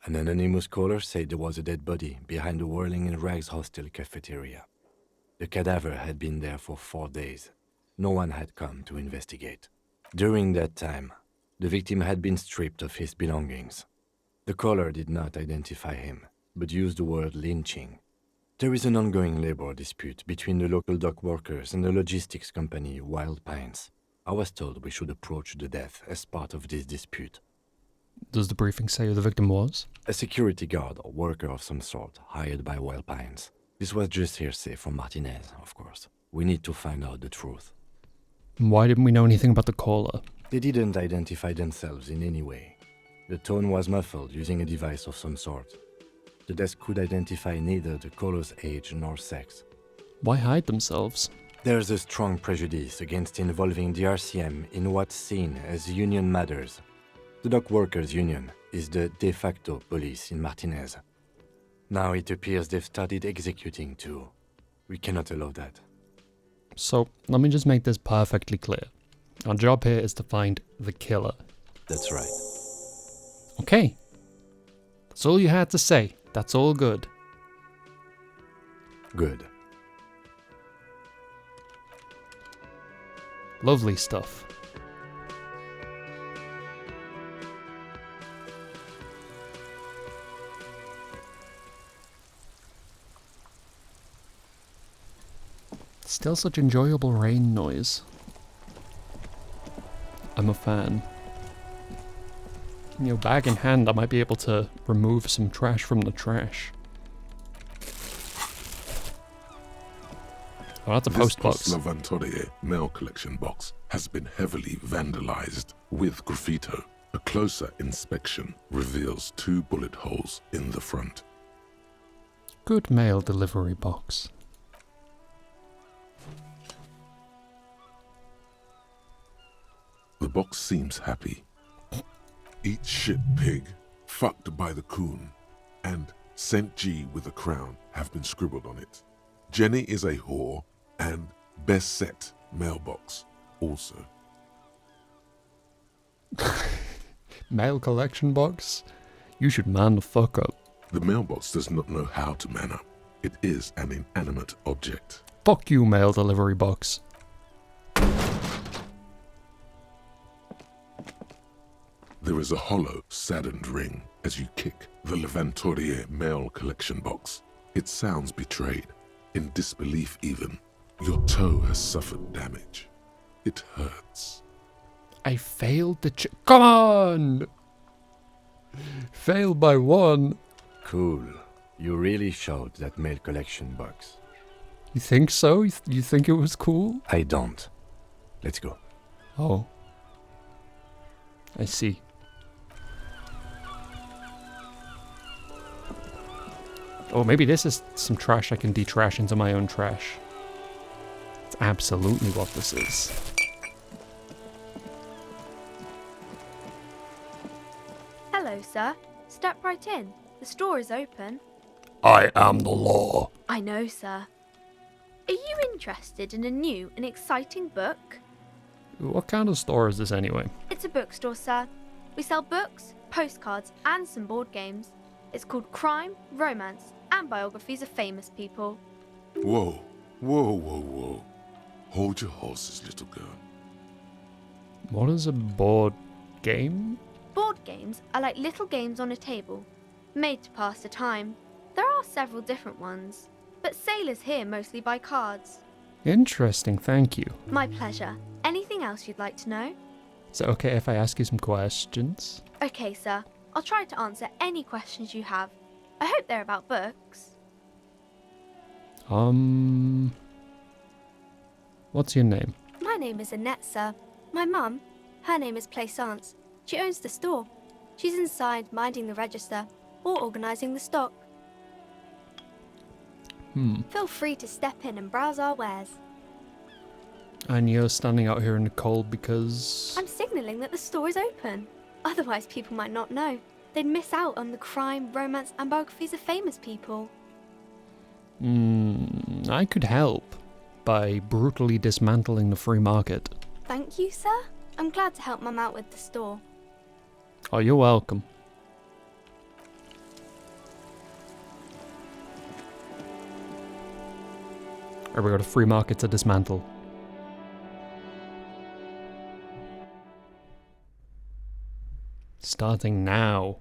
An anonymous caller said there was a dead body behind the Whirling in Rags hostel cafeteria. The cadaver had been there for 4 days. No one had come to investigate. During that time, the victim had been stripped of his belongings. The caller did not identify him, but used the word lynching. There is an ongoing labor dispute between the local dock workers and the logistics company Wild Pines. I was told we should approach the death as part of this dispute. Does the briefing say who the victim was? A security guard or worker of some sort hired by Wild Pines. This was just hearsay from Martinez, of course. We need to find out the truth. Why didn't we know anything about the caller? They didn't identify themselves in any way. The tone was muffled using a device of some sort. The desk could identify neither the caller's age nor sex. Why hide themselves? There's a strong prejudice against involving the RCM in what's seen as union matters. The dock workers' union is the de facto police in Martinez. Now it appears they've started executing too. We cannot allow that. So, let me just make this perfectly clear. Our job here is to find the killer. That's right. Okay. That's all you had to say. That's all good. Good. Lovely stuff. Still such enjoyable rain noise. I'm a fan. You know, bag in hand, I might be able to remove some trash from the trash. Oh, that's a post box. This Lavantorie mail collection box has been heavily vandalized with graffito. A closer inspection reveals 2 bullet holes in the front. Good mail delivery box. The box seems happy. Eat shit pig, fucked by the coon, and St. G with a crown have been scribbled on it. Jenny is a whore, and best set mailbox also. Mail collection box? You should man the fuck up. The mailbox does not know how to man up. It is an inanimate object. Fuck you, mail delivery box. There is a hollow, saddened ring as you kick the Lavantorie mail collection box. It sounds betrayed, in disbelief even. Your toe has suffered damage. It hurts. I failed the Come on! Failed by 1. Cool. You really showed that mail collection box. You think so? You think it was cool? I don't. Let's go. Oh. I see. Oh, maybe this is some trash I can detrash into my own trash. It's absolutely what this is. Hello, sir. Step right in. The store is open. I am the law. I know, sir. Are you interested in a new and exciting book? What kind of store is this anyway? It's a bookstore, sir. We sell books, postcards, and some board games. It's called Crime, Romance, and Biographies of Famous People. Whoa, whoa, whoa, whoa. Hold your horses, little girl. What is a board game? Board games are like little games on a table, made to pass the time. There are several different ones, but sailors here mostly buy cards. Interesting, thank you. My pleasure. Anything else you'd like to know? Is it okay if I ask you some questions? Okay, sir. I'll try to answer any questions you have. I hope they're about books. What's your name? My name is Annette, sir. My mum, her name is Plaisance. She owns the store. She's inside minding the register or organising the stock. Feel free to step in and browse our wares. And you're standing out here in the cold because... I'm signalling that the store is open. Otherwise, people might not know. They'd miss out on the crime, romance, and biographies of famous people. I could help by brutally dismantling the free market. Thank you, sir. I'm glad to help Mum out with the store. Oh, you're welcome. Alright, we got a free market to dismantle. Starting now.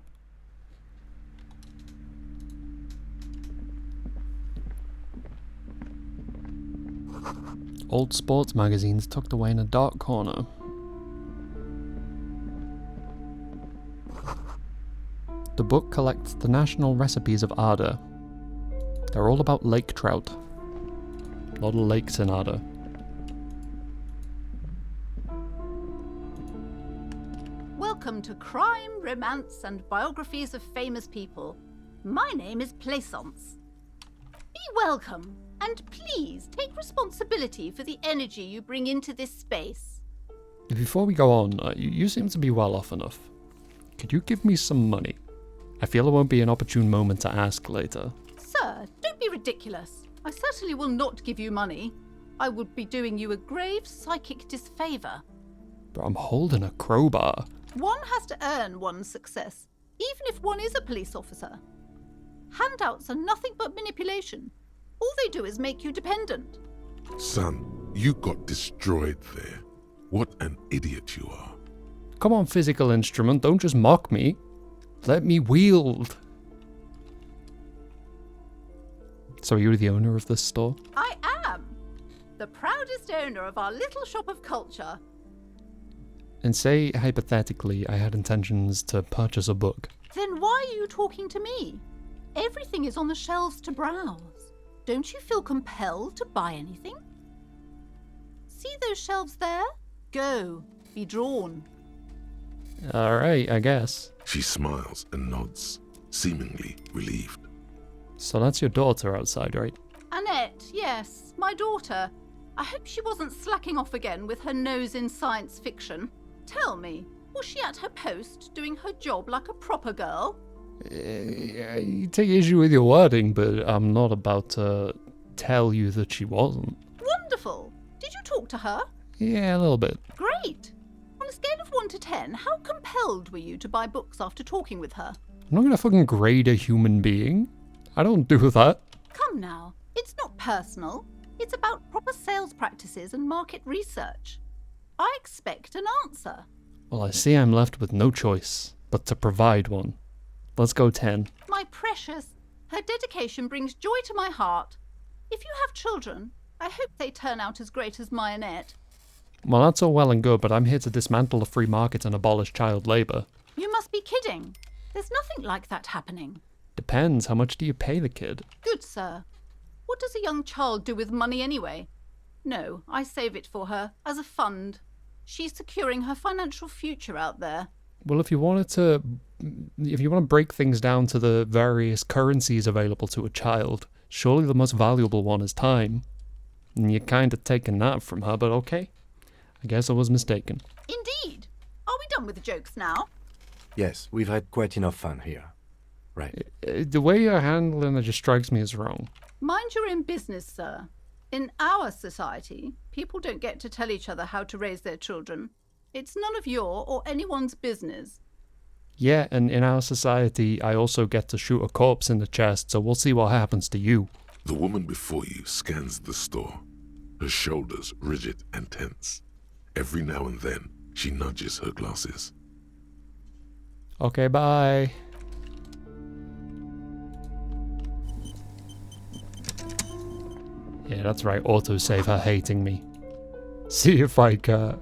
Old sports magazines tucked away in a dark corner. The book collects the national recipes of Ada. They're all about lake trout. A lot of lakes in Ada. Welcome to Crime, Romance, and Biographies of Famous People. My name is Plaisance. Be welcome, and please take responsibility for the energy you bring into this space. Before we go on, you seem to be well off enough. Could you give me some money? I feel it won't be an opportune moment to ask later. Sir, don't be ridiculous. I certainly will not give you money. I would be doing you a grave psychic disfavour. But I'm holding a crowbar. One has to earn one's success, even if one is a police officer. Handouts are nothing but manipulation. All they do is make you dependent. Son, you got destroyed there. What an idiot you are. Come on, physical instrument, don't just mock me. Let me wield. So are you the owner of this store? I am. The proudest owner of our little shop of culture. And say, hypothetically, I had intentions to purchase a book. Then why are you talking to me? Everything is on the shelves to browse. Don't you feel compelled to buy anything? See those shelves there? Go. Be drawn. Alright, I guess. She smiles and nods, seemingly relieved. So that's your daughter outside, right? Annette, yes, my daughter. I hope she wasn't slacking off again with her nose in science fiction. Tell me, was she at her post doing her job like a proper girl? You take issue with your wording, but I'm not about to tell you that she wasn't. Wonderful! Did you talk to her? Yeah, a little bit. Great! On a scale of 1 to 10, how compelled were you to buy books after talking with her? I'm not gonna fucking grade a human being. I don't do that. Come now, it's not personal. It's about proper sales practices and market research. I expect an answer. Well, I see I'm left with no choice but to provide one. Let's go 10. My precious, her dedication brings joy to my heart. If you have children, I hope they turn out as great as my Annette. Well, that's all well and good, but I'm here to dismantle the free market and abolish child labour. You must be kidding. There's nothing like that happening. Depends, how much do you pay the kid? Good sir. What does a young child do with money anyway? No, I save it for her, as a fund. She's securing her financial future out there. Well, if you want to break things down to the various currencies available to a child, surely the most valuable one is time. And you're kind of taking that from her, but okay. I guess I was mistaken. Indeed. Are we done with the jokes now? Yes, we've had quite enough fun here. Right. The way you're handling it just strikes me as wrong. Mind your own business, sir. In our society, people don't get to tell each other how to raise their children. It's none of your or anyone's business. Yeah, and in our society, I also get to shoot a corpse in the chest, so we'll see what happens to you. The woman before you scans the store. her shoulders rigid and tense. Every now and then, she nudges her glasses. Okay, bye. Yeah, that's right. Autosave her hating me. See if I can.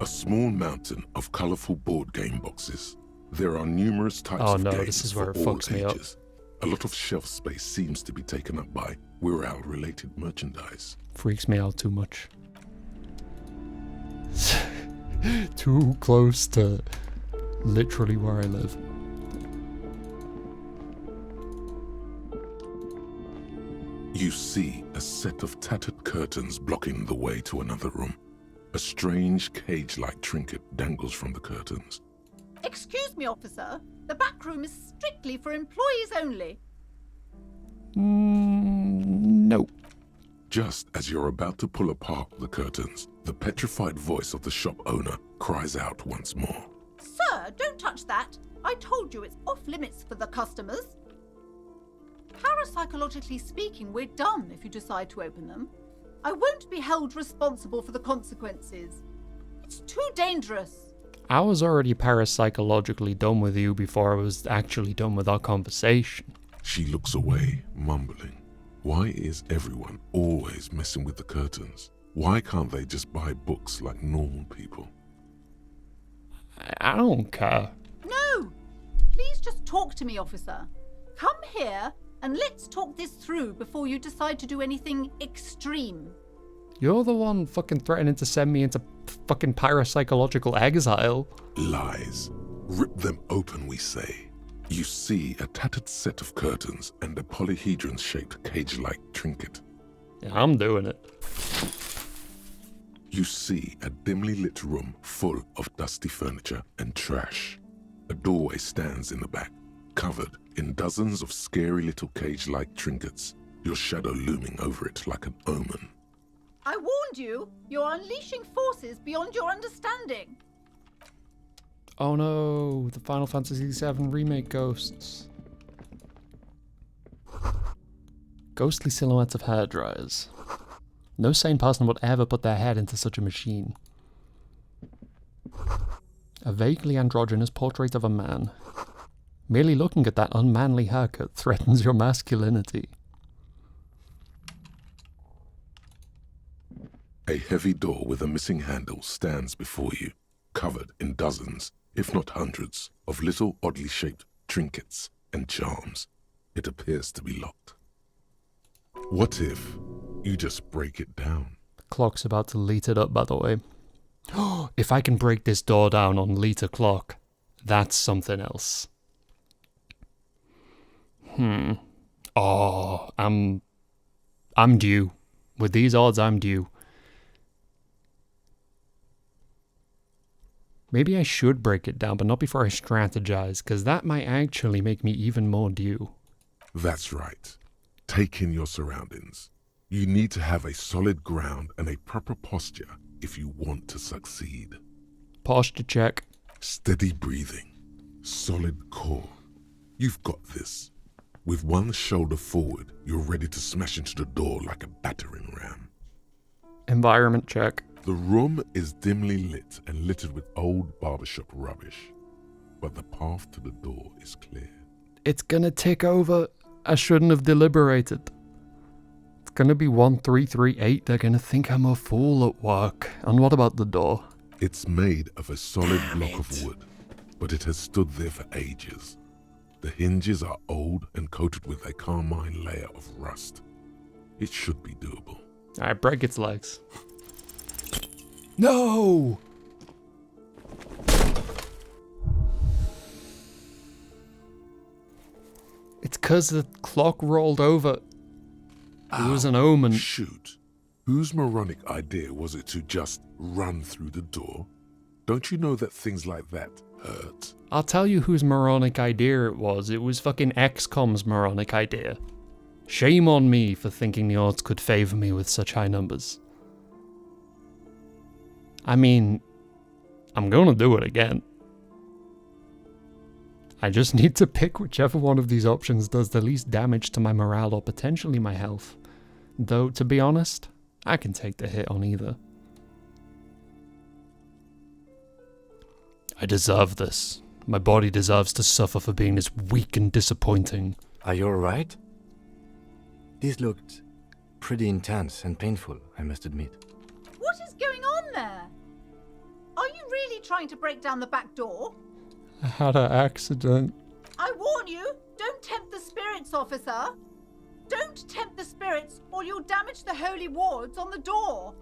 A small mountain of colorful board game boxes. There are numerous types Oh of no, games this is for where it all fucks me up. ages. A lot of shelf space seems to be taken up by Wirral-related merchandise. Freaks me out too much. Too close to literally where I live. You see a set of tattered curtains blocking the way to another room. A strange cage-like trinket dangles from the curtains. Excuse me, officer. The back room is strictly for employees only. No. Just as you're about to pull apart the curtains, the petrified voice of the shop owner cries out once more. Sir, don't touch that. I told you it's off limits for the customers. Parapsychologically speaking, we're done if you decide to open them. I won't be held responsible for the consequences. It's too dangerous. I was already parapsychologically done with you before I was actually done with our conversation. She looks away, mumbling. Why is everyone always messing with the curtains? Why can't they just buy books like normal people? I don't care. No! Please just talk to me, officer. Come here and let's talk this through before you decide to do anything extreme. You're the one fucking threatening to send me into fucking parapsychological exile. Lies. Rip them open, we say. You see a tattered set of curtains and a polyhedron-shaped cage-like trinket. Yeah, I'm doing it. You see a dimly lit room full of dusty furniture and trash. A doorway stands in the back, covered in dozens of scary little cage-like trinkets, your shadow looming over it like an omen. I warned you! You're unleashing forces beyond your understanding! Oh no, the Final Fantasy VII Remake ghosts. Ghostly silhouettes of hairdryers. No sane person would ever put their head into such a machine. A vaguely androgynous portrait of a man. Merely looking at that unmanly haircut threatens your masculinity. A heavy door with a missing handle stands before you, covered in dozens, if not hundreds, of little oddly shaped trinkets and charms. It appears to be locked. What if you just break it down? The clock's about to light it up, by the way. If I can break this door down on liter clock, that's something else. Oh, I'm due. With these odds, I'm due. Maybe I should break it down, but not before I strategize, because that might actually make me even more due. That's right. Take in your surroundings. You need to have a solid ground and a proper posture if you want to succeed. Posture check. Steady breathing. Solid core. You've got this. With one shoulder forward, you're ready to smash into the door like a battering ram. Environment check. The room is dimly lit and littered with old barbershop rubbish, but the path to the door is clear. It's gonna take over. I shouldn't have deliberated. It's gonna be 1338. They're gonna think I'm a fool at work. And what about the door? It's made of a solid block of wood, but it has stood there for ages. The hinges are old and coated with a carmine layer of rust. It should be doable. Alright, break its legs. No! It's 'cause the clock rolled over. It was an omen. Shoot. Whose moronic idea was it to just run through the door? Don't you know that things like that hurt? I'll tell you whose moronic idea it was. It was fucking XCOM's moronic idea. Shame on me for thinking the odds could favor me with such high numbers. I mean, I'm gonna do it again. I just need to pick whichever one of these options does the least damage to my morale or potentially my health. Though, to be honest, I can take the hit on either. I deserve this. My body deserves to suffer for being this weak and disappointing. Are you alright? These looked pretty intense and painful, I must admit. What is going on there? Are you really trying to break down the back door? I had an accident. I warn you, don't tempt the spirits, officer. Don't tempt the spirits, or you'll damage the holy wards on the door.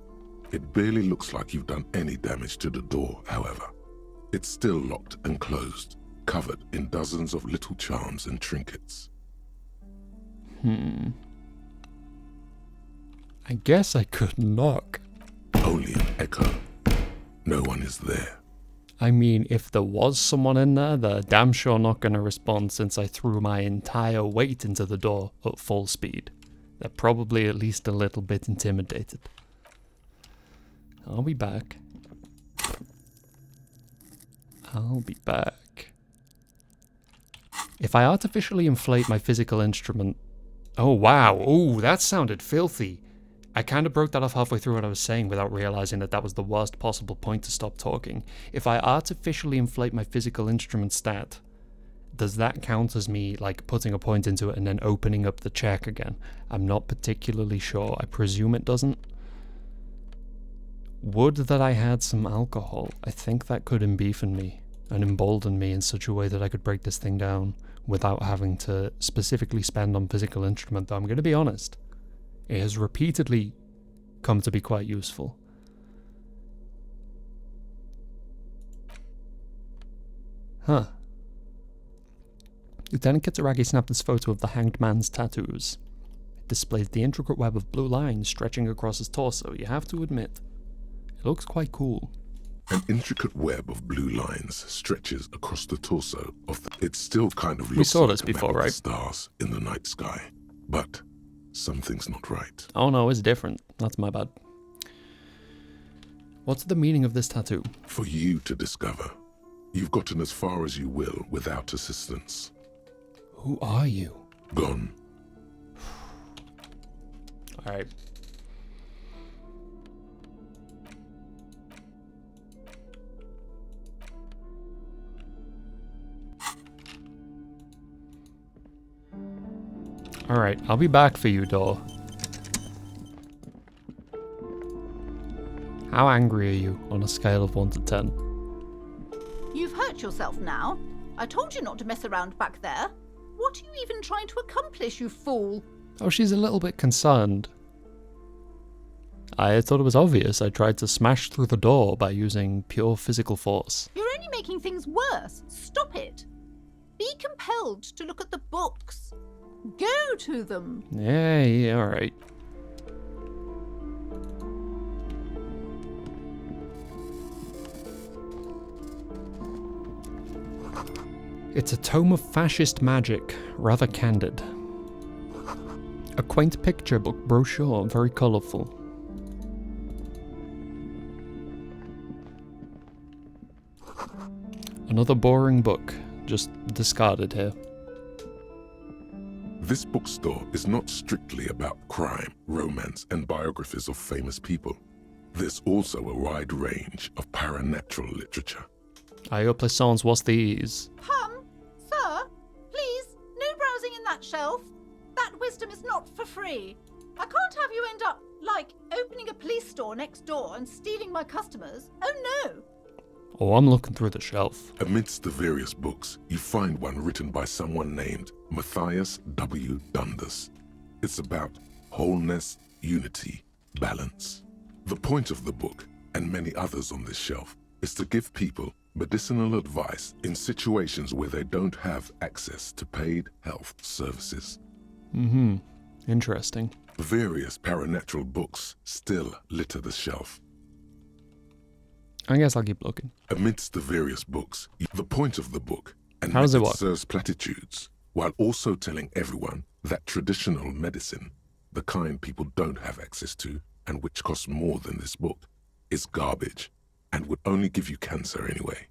It barely looks like you've done any damage to the door, however. It's still locked and closed, covered in dozens of little charms and trinkets. I guess I could knock. Only an echo. No one is there. I mean, if there was someone in there, they're damn sure not going to respond since I threw my entire weight into the door at full speed. They're probably at least a little bit intimidated. I'll be back. I'll be back. If I artificially inflate my physical instrument... Oh, wow. Oh, that sounded filthy. I kind of broke that off halfway through what I was saying without realizing that that was the worst possible point to stop talking. If I artificially inflate my physical instrument stat, does that count as me, like, putting a point into it and then opening up the check again? I'm not particularly sure. I presume it doesn't. Would that I had some alcohol. I think that could embeefen me and embolden me in such a way that I could break this thing down without having to specifically spend on physical instrument, though I'm going to be honest. It has repeatedly come to be quite useful. Huh. Lieutenant Kitsuragi snapped this photo of the hanged man's tattoos. It displays the intricate web of blue lines stretching across his torso. You have to admit, it looks quite cool. An intricate web of blue lines stretches across the torso of the... It still kind of looks We saw like this a map before, of the right? stars in the night sky, but something's not right. Oh no, it's different. That's my bad. What's the meaning of this tattoo? For you to discover. You've gotten as far as you will without assistance. Who are you? Gone. Alright. Alright, I'll be back for you, door. How angry are you on a scale of 1 to 10? You've hurt yourself now. I told you not to mess around back there. What are you even trying to accomplish, you fool? Oh, she's a little bit concerned. I thought it was obvious. I tried to smash through the door by using pure physical force. You're only making things worse. Stop it. Be compelled to look at the books. Go to them. Yeah, alright. It's a tome of fascist magic, rather candid. A quaint picture book brochure, very colourful. Another boring book, just discarded here. This bookstore is not strictly about crime, romance, and biographies of famous people. There's also a wide range of paranatural literature. Aye, plaisance, what's these? Sir, please, no browsing in that shelf. That wisdom is not for free. I can't have you end up, like, opening a police store next door and stealing my customers. Oh no! Oh, I'm looking through the shelf. Amidst the various books, you find one written by someone named Matthias W. Dundas. It's about wholeness, unity, balance. The point of the book, and many others on this shelf, is to give people medicinal advice in situations where they don't have access to paid health services. Interesting. Various paranatural books still litter the shelf. I guess I'll keep looking. Amidst the various books, the point of the book, and How does it method work? serves platitudes, while also telling everyone that traditional medicine, the kind people don't have access to, and which costs more than this book, is garbage, and would only give you cancer anyway,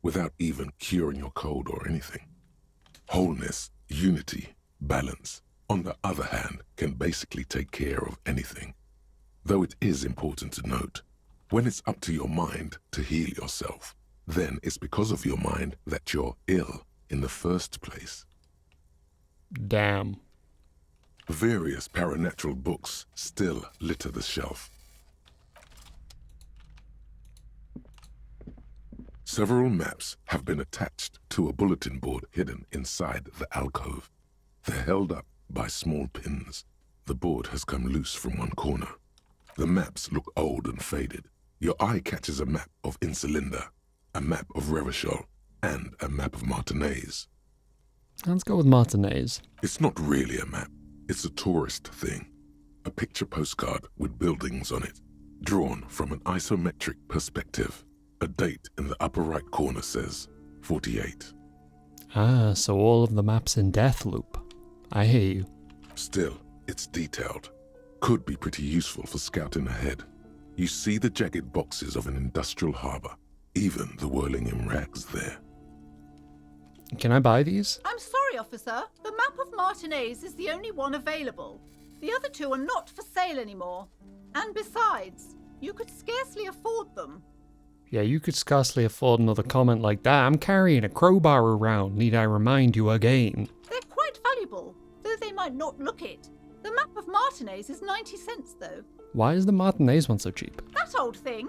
without even curing your cold or anything. Wholeness, unity, balance, on the other hand, can basically take care of anything. Though it is important to note, when it's up to your mind to heal yourself, then it's because of your mind that you're ill in the first place. Damn. Various paranatural books still litter the shelf. Several maps have been attached to a bulletin board hidden inside the alcove. They're held up by small pins. The board has come loose from one corner. The maps look old and faded. Your eye catches a map of Insulinda, a map of Revachol, and a map of Martinez. Let's go with Martinez. It's not really a map. It's a tourist thing. A picture postcard with buildings on it, drawn from an isometric perspective. A date in the upper right corner says 48. Ah, so all of the maps in Deathloop. I hear you. Still, it's detailed. Could be pretty useful for scouting ahead. You see the jagged boxes of an industrial harbor, even the whirling in rags there. Can I buy these? I'm sorry, officer. The map of Martinez is the only one available. The other two are not for sale anymore. And besides, you could scarcely afford them. Yeah, you could scarcely afford another comment like that. I'm carrying a crowbar around, need I remind you again? They're quite valuable, though they might not look it. The map of Martinez is 90 cents, though. Why is the Martinez one so cheap? That old thing.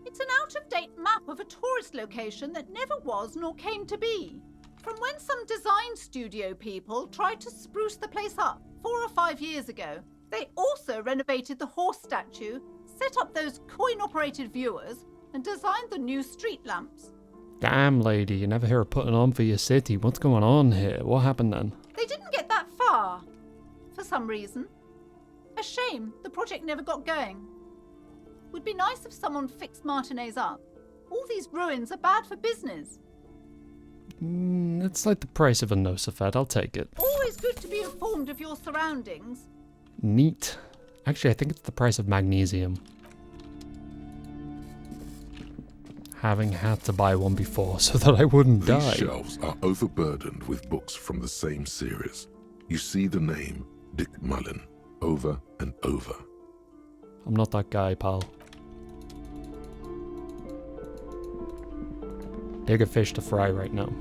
It's an out-of-date map of a tourist location that never was nor came to be. From when some design studio people tried to spruce the place up 4 or 5 years ago. They also renovated the horse statue, set up those coin-operated viewers, and designed the new street lamps. Damn, lady, you never hear of putting on for your city. What's going on here? What happened then? They didn't get that far, for some reason. A shame the project never got going. Would be nice if someone fixed Martinez up. All these ruins are bad for business. It's like the price of a Nosafed, I'll take it. Always good to be informed of your surroundings. Neat. Actually, I think it's the price of magnesium. Having had to buy one before so that I wouldn't die. These shelves are overburdened with books from the same series. You see the name Dick Mullen over and over. I'm not that guy, pal. Bigger fish to fry right now.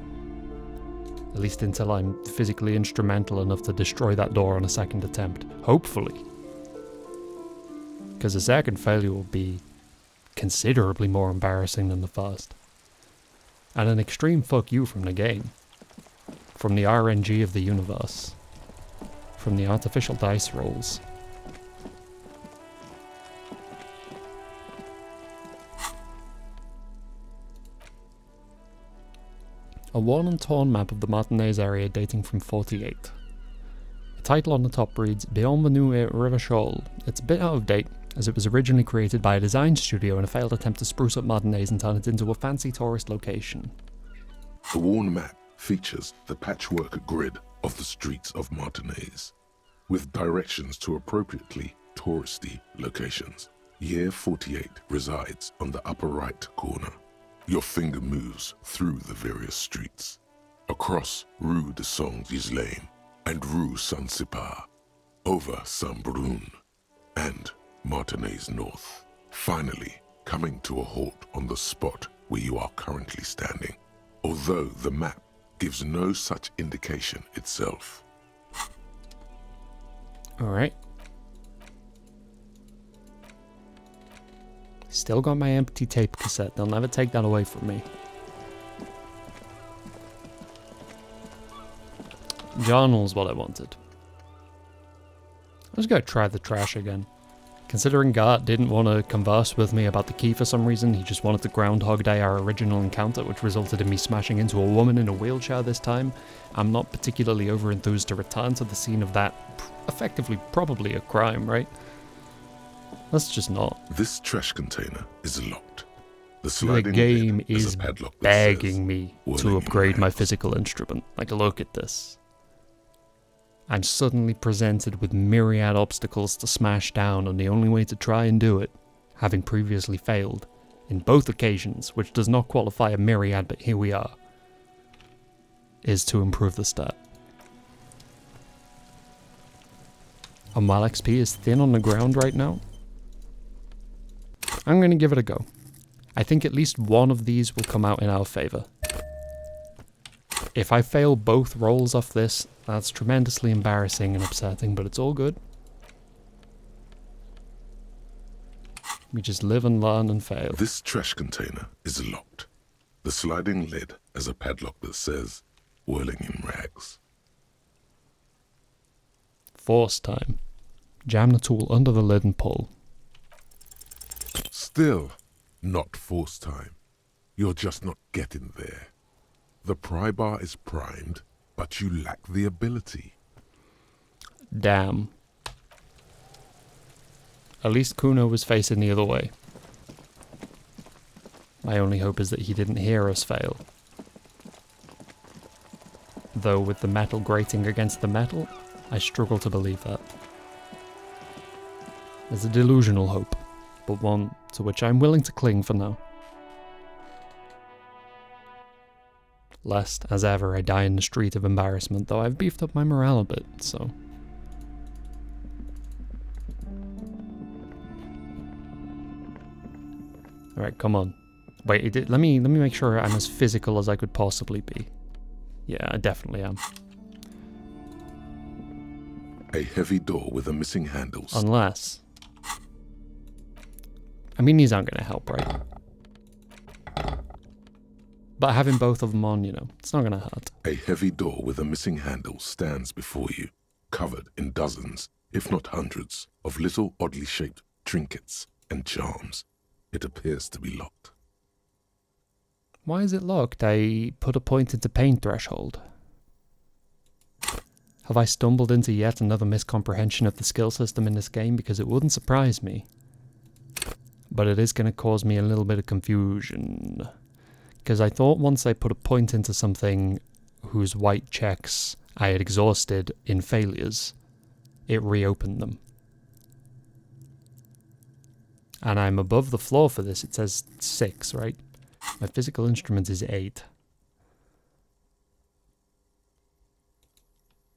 At least until I'm physically instrumental enough to destroy that door on a second attempt. Hopefully. Because a second failure will be considerably more embarrassing than the first. And an extreme fuck you from the game. From the RNG of the universe. From the artificial dice rolls. A worn and torn map of the Martinez area dating from 48. The title on the top reads Bienvenue à Revachol. It's a bit out of date, as it was originally created by a design studio in a failed attempt to spruce up Martinez and turn it into a fancy tourist location. The worn map features the patchwork grid of the streets of Martinez, with directions to appropriately touristy locations. Year 48 resides on the upper right corner. Your finger moves through the various streets, across Rue de Saint-Ghislain and Rue Saint-Sipar, over Saint-Brun and Martinez North, finally coming to a halt on the spot where you are currently standing, although the map gives no such indication itself. Alright. Still got my empty tape cassette, they'll never take that away from me. Journal's what I wanted. I was gonna try the trash again. Considering Gart didn't want to converse with me about the key for some reason, he just wanted to Groundhog Day our original encounter, which resulted in me smashing into a woman in a wheelchair this time. I'm not particularly over-enthused to return to the scene of that, effectively probably a crime, right? Let's just not. This trash container is locked. The The sliding game lid is a padlock that begging says, me "Whirling to in upgrade my rags." physical instrument. Like, look at this. I'm suddenly presented with myriad obstacles to smash down, and the only way to try and do it, having previously failed, in both occasions, which does not qualify a myriad, but here we are, is to improve the stat. And while XP is thin on the ground right now, I'm going to give it a go. I think at least one of these will come out in our favor. If I fail both rolls off this, that's tremendously embarrassing and upsetting, but it's all good. We just live and learn and fail. This trash container is locked. The sliding lid has a padlock that says, whirling in rags. Force time. Jam the tool under the lid and pull. Still, not force time. You're just not getting there. The pry bar is primed, but you lack the ability. Damn. At least Kuno was facing the other way. My only hope is that he didn't hear us fail. Though with the metal grating against the metal, I struggle to believe that. There's a delusional hope, but one to which I'm willing to cling for now. Lest, as ever, I die in the street of embarrassment, though I've beefed up my morale a bit, so... Alright, come on. Wait, let me make sure I'm as physical as I could possibly be. Yeah, I definitely am. A heavy door with a missing handle. Unless... I mean, these aren't going to help, right? But having both of them on, you know, it's not going to hurt. A heavy door with a missing handle stands before you, covered in dozens, if not hundreds, of little oddly shaped trinkets and charms. It appears to be locked. Why is it locked? I put a point into pain threshold. Have I stumbled into yet another miscomprehension of the skill system in this game? Because it wouldn't surprise me. But it is going to cause me a little bit of confusion. Because I thought once I put a point into something whose white checks I had exhausted in failures, it reopened them. And I'm above the floor for this. It says 6, right? My physical instrument is 8.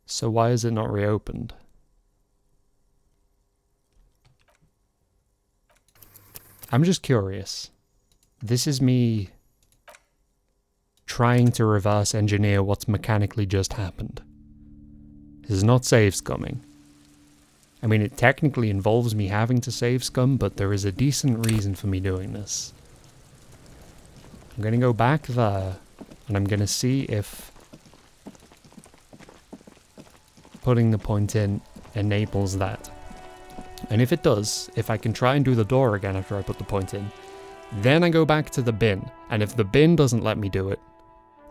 So why is it not reopened? I'm just curious. This is me trying to reverse engineer what's mechanically just happened. This is not save scumming. I mean, it technically involves me having to save scum, but there is a decent reason for me doing this. I'm going to go back there, and I'm going to see if putting the point in enables that. And if it does, if I can try and do the door again after I put the point in, then I go back to the bin. And if the bin doesn't let me do it,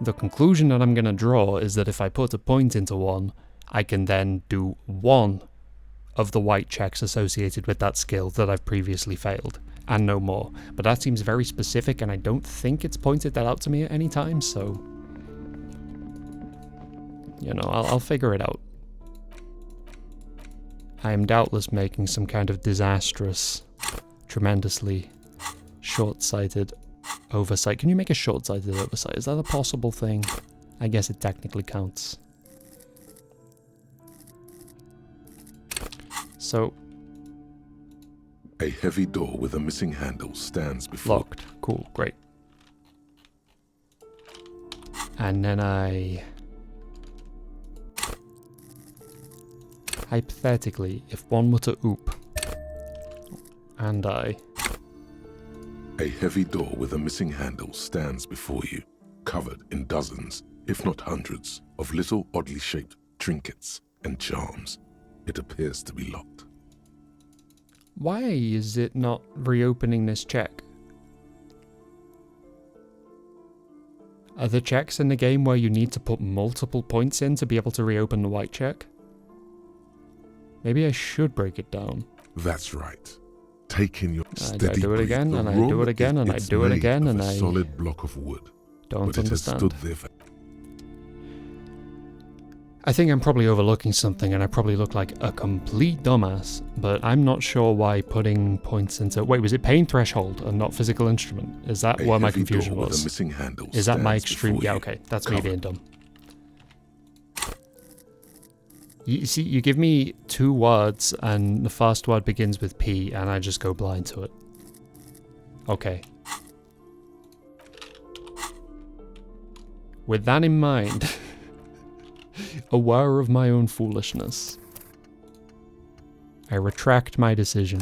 the conclusion that I'm going to draw is that if I put a point into one, I can then do one of the white checks associated with that skill that I've previously failed, and no more. But that seems very specific, and I don't think it's pointed that out to me at any time, so... You know, I'll figure it out. I am doubtless making some kind of disastrous, tremendously short-sighted oversight. Can you make a short-sighted oversight? Is that a possible thing? I guess it technically counts. So... A heavy door with a missing handle stands before... Locked. Cool, great. And then I... Hypothetically, if one were to oop, and I... A heavy door with a missing handle stands before you, covered in dozens, if not hundreds, of little oddly shaped trinkets and charms. It appears to be locked. Why is it not reopening this check? Are there checks in the game where you need to put multiple points in to be able to reopen the white check? Maybe I should break it down. That's right. Take in your steady I do it breath. again, The and I room do it again, and I it's do it made again, of and a I solid block of wood. don't But it has understand. stood there for... I think I'm probably overlooking something, and I probably look like a complete dumbass, but I'm not sure why putting points into... Wait, was it pain threshold and not physical instrument? Is that where my confusion was? Missing handle Is that my stands extreme... before Yeah, you, okay, that's me covered. being dumb. You see, you give me 2 words, and the first word begins with P, and I just go blind to it. Okay. With that in mind, aware of my own foolishness, I retract my decision.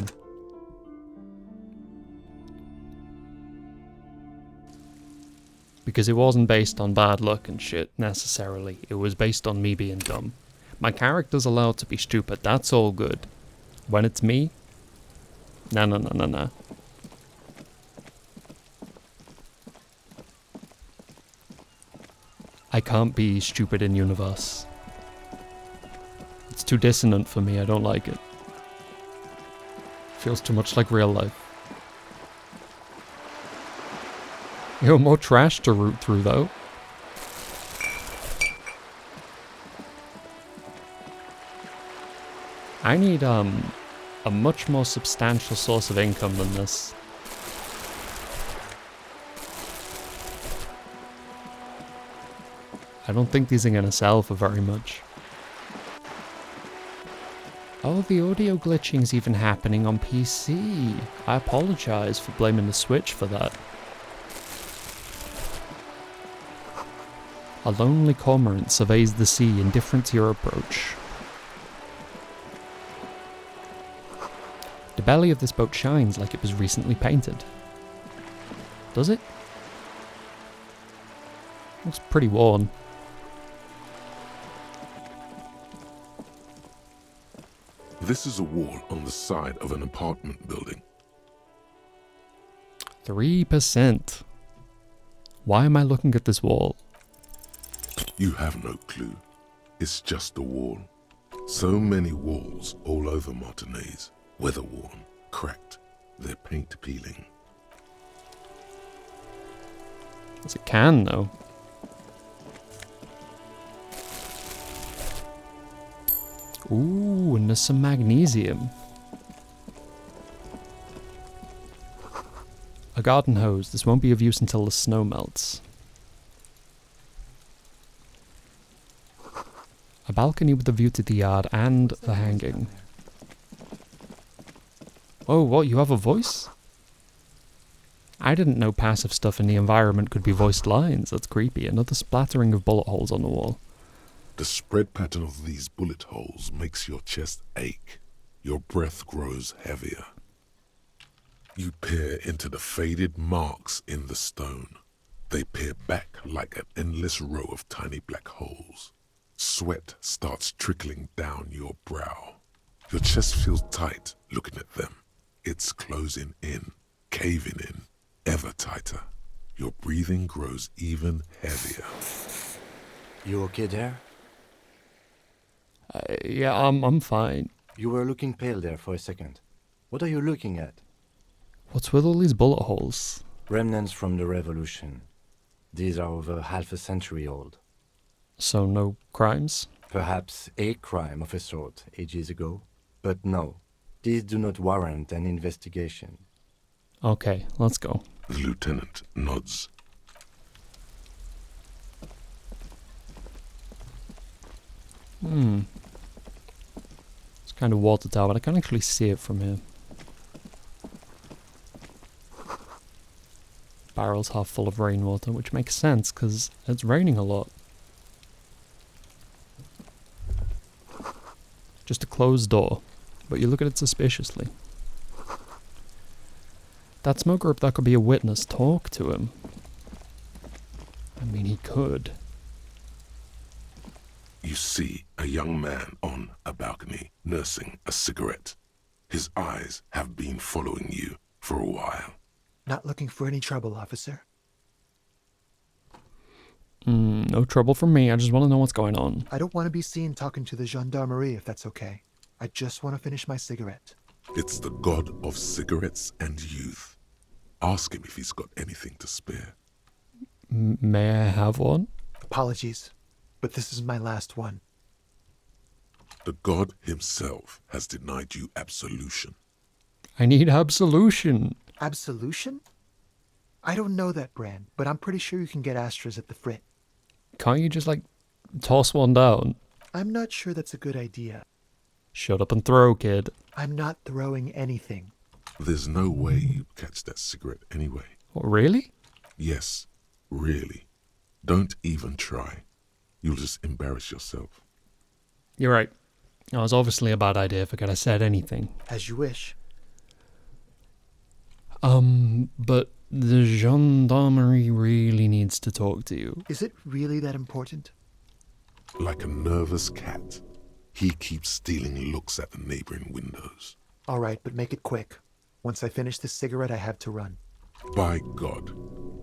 Because it wasn't based on bad luck and shit, necessarily. It was based on me being dumb. My character's allowed to be stupid, that's all good. When it's me, nah. I can't be stupid in universe. It's too dissonant for me, I don't like it. Feels too much like real life. Yo, more trash to root through though. I need a much more substantial source of income than this. I don't think these are gonna sell for very much. Oh, the audio glitching's even happening on PC. I apologize for blaming the Switch for that. A lonely cormorant surveys the sea, indifferent to your approach. The belly of this boat shines like it was recently painted. Does it? Looks pretty worn. This is a wall on the side of an apartment building. 3%. Why am I looking at this wall? You have no clue. It's just a wall. So many walls all over Martinez. Weather-worn, cracked, their paint peeling. It's a can, though. Ooh, and there's some magnesium. A garden hose. This won't be of use until the snow melts. A balcony with a view to the yard and the hanging. Oh, what? You have a voice? I didn't know passive stuff in the environment could be voiced lines. That's creepy. Another splattering of bullet holes on the wall. The spread pattern of these bullet holes makes your chest ache. Your breath grows heavier. You peer into the faded marks in the stone. They peer back like an endless row of tiny black holes. Sweat starts trickling down your brow. Your chest feels tight looking at them. It's closing in, caving in, ever tighter. Your breathing grows even heavier. You okay there? Yeah, I'm fine. You were looking pale there for a second. What are you looking at? What's with all these bullet holes? Remnants from the revolution. These are over half a century old. So no crimes? Perhaps a crime of a sort ages ago. But no, these do not warrant an investigation. Okay, let's go. The lieutenant nods. It's kind of watered out, but I can actually see it from here. Barrel's half full of rainwater, which makes sense because it's raining a lot. Just a closed door, but you look at it suspiciously. That smoker up there could be a witness. Talk to him. I mean, he could. You see a young man on a balcony nursing a cigarette. His eyes have been following you for a while. Not looking for any trouble, officer. No trouble from me. I just want to know what's going on. I don't want to be seen talking to the gendarmerie, if that's okay. I just want to finish my cigarette. It's the god of cigarettes and youth. Ask him if he's got anything to spare. May I have one? Apologies, but this is my last one. The god himself has denied you absolution. I need absolution. Absolution? I don't know that brand, but I'm pretty sure you can get Astras at the Frit. Can't you just, like, toss one down? I'm not sure that's a good idea. Shut up and throw, kid. I'm not throwing anything. There's no way you'd catch that cigarette anyway. What, really? Yes, really. Don't even try. You'll just embarrass yourself. You're right. That was obviously a bad idea if I could have said anything. As you wish. But the gendarmerie really needs to talk to you. Is it really that important? Like a nervous cat, he keeps stealing looks at the neighboring windows. All right, but make it quick. Once I finish this cigarette, I have to run. By God,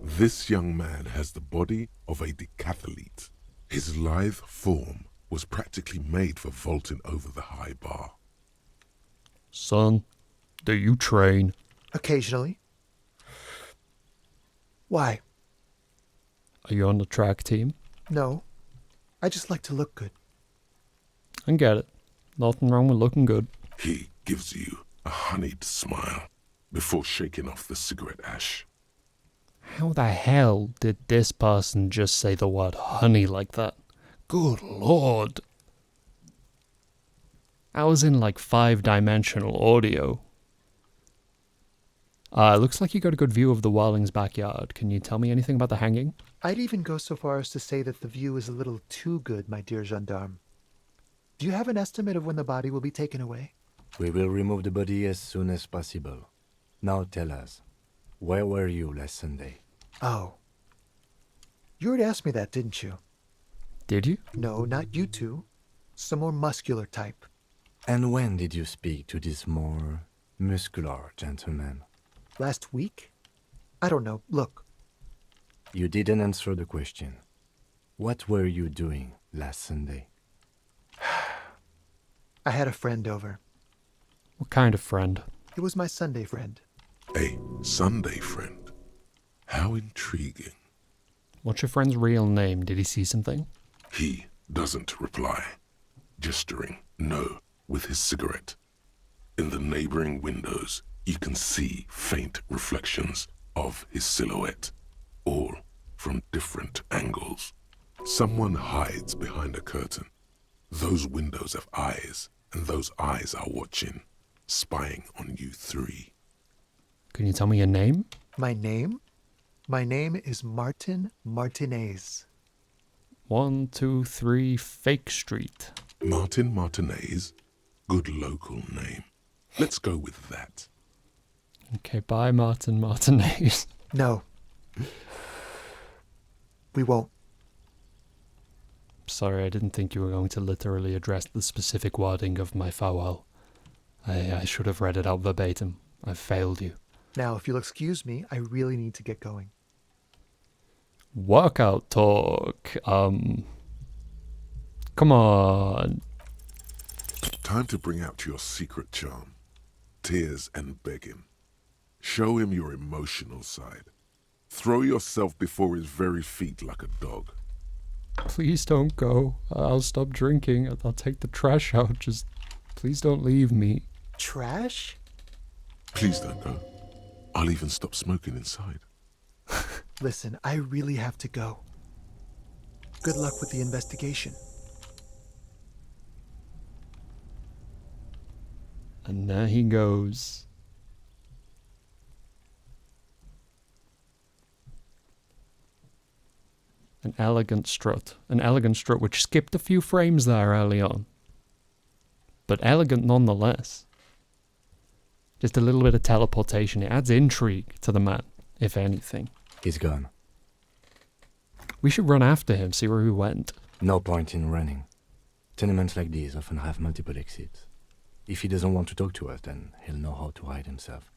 this young man has the body of a decathlete. His lithe form was practically made for vaulting over the high bar. Son, do you train? Occasionally. Why? Are you on the track team? No. I just like to look good. I get it. Nothing wrong with looking good. He gives you a honeyed smile before shaking off the cigarette ash. How the hell did this person just say the word honey like that? Good lord. I was in like 5-dimensional audio. Looks like you got a good view of the Warling's backyard. Can you tell me anything about the hanging? I'd even go so far as to say that the view is a little too good, my dear gendarme. Do you have an estimate of when the body will be taken away? We will remove the body as soon as possible. Now tell us, where were you last Sunday? Oh. You already asked me that, didn't you? Did you? No, not you two. Some more muscular type. And when did you speak to this more muscular gentleman? Last week? I don't know. Look. You didn't answer the question. What were you doing last Sunday? I had a friend over. What kind of friend? It was my Sunday friend. A Sunday friend? How intriguing. What's your friend's real name? Did he see something? He doesn't reply, gesturing no with his cigarette. In the neighboring windows, you can see faint reflections of his silhouette, all from different angles. Someone hides behind a curtain. Those windows have eyes, and those eyes are watching, spying on you three. Can you tell me your name? My name? My name is Martin Martinez. 123 Fake Street. Martin Martinez? Good local name. Let's go with that. Okay, bye, Martin Martinez. No. We won't. Sorry, I didn't think you were going to literally address the specific wording of my farewell. I should have read it out verbatim. I've failed you. Now, if you'll excuse me, I really need to get going. Workout talk. Come on. Time to bring out your secret charm. Tears and begging. Show him your emotional side. Throw yourself before his very feet like a dog. Please don't go. I'll stop drinking. I'll take the trash out. Just please don't leave me. Trash? Please don't go. I'll even stop smoking inside. Listen, I really have to go. Good luck with the investigation. And there he goes. An elegant strut which skipped a few frames there early on. But elegant nonetheless. Just a little bit of teleportation. It adds intrigue to the man, if anything. He's gone. We should run after him, see where he went. No point in running. Tenements like these often have multiple exits. If he doesn't want to talk to us, then he'll know how to hide himself.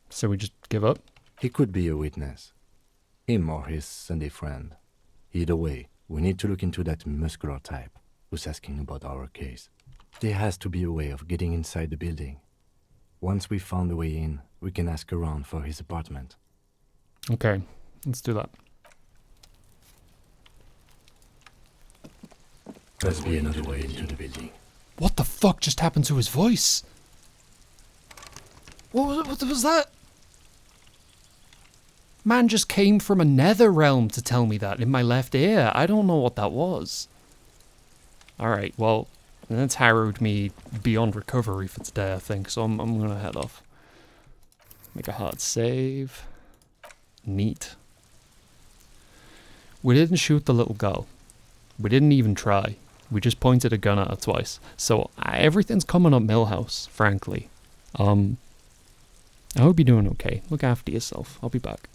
So we just give up? He could be a witness. Him or his Sunday friend. Either way, we need to look into that muscular type who's asking about our case. There has to be a way of getting inside the building. Once we've found a way in, we can ask around for his apartment. Okay, let's do that. Must be another way into the building. What the fuck just happened to his voice? What was that? Man just came from a nether realm to tell me that in my left ear. I don't know what that was. Alright, well, that's harrowed me beyond recovery for today, I think, so I'm gonna head off. Make a hard save. Neat. We didn't shoot the little girl. We didn't even try. We just pointed a gun at her twice. So everything's coming up Millhouse, frankly. I hope you're doing okay. Look after yourself. I'll be back.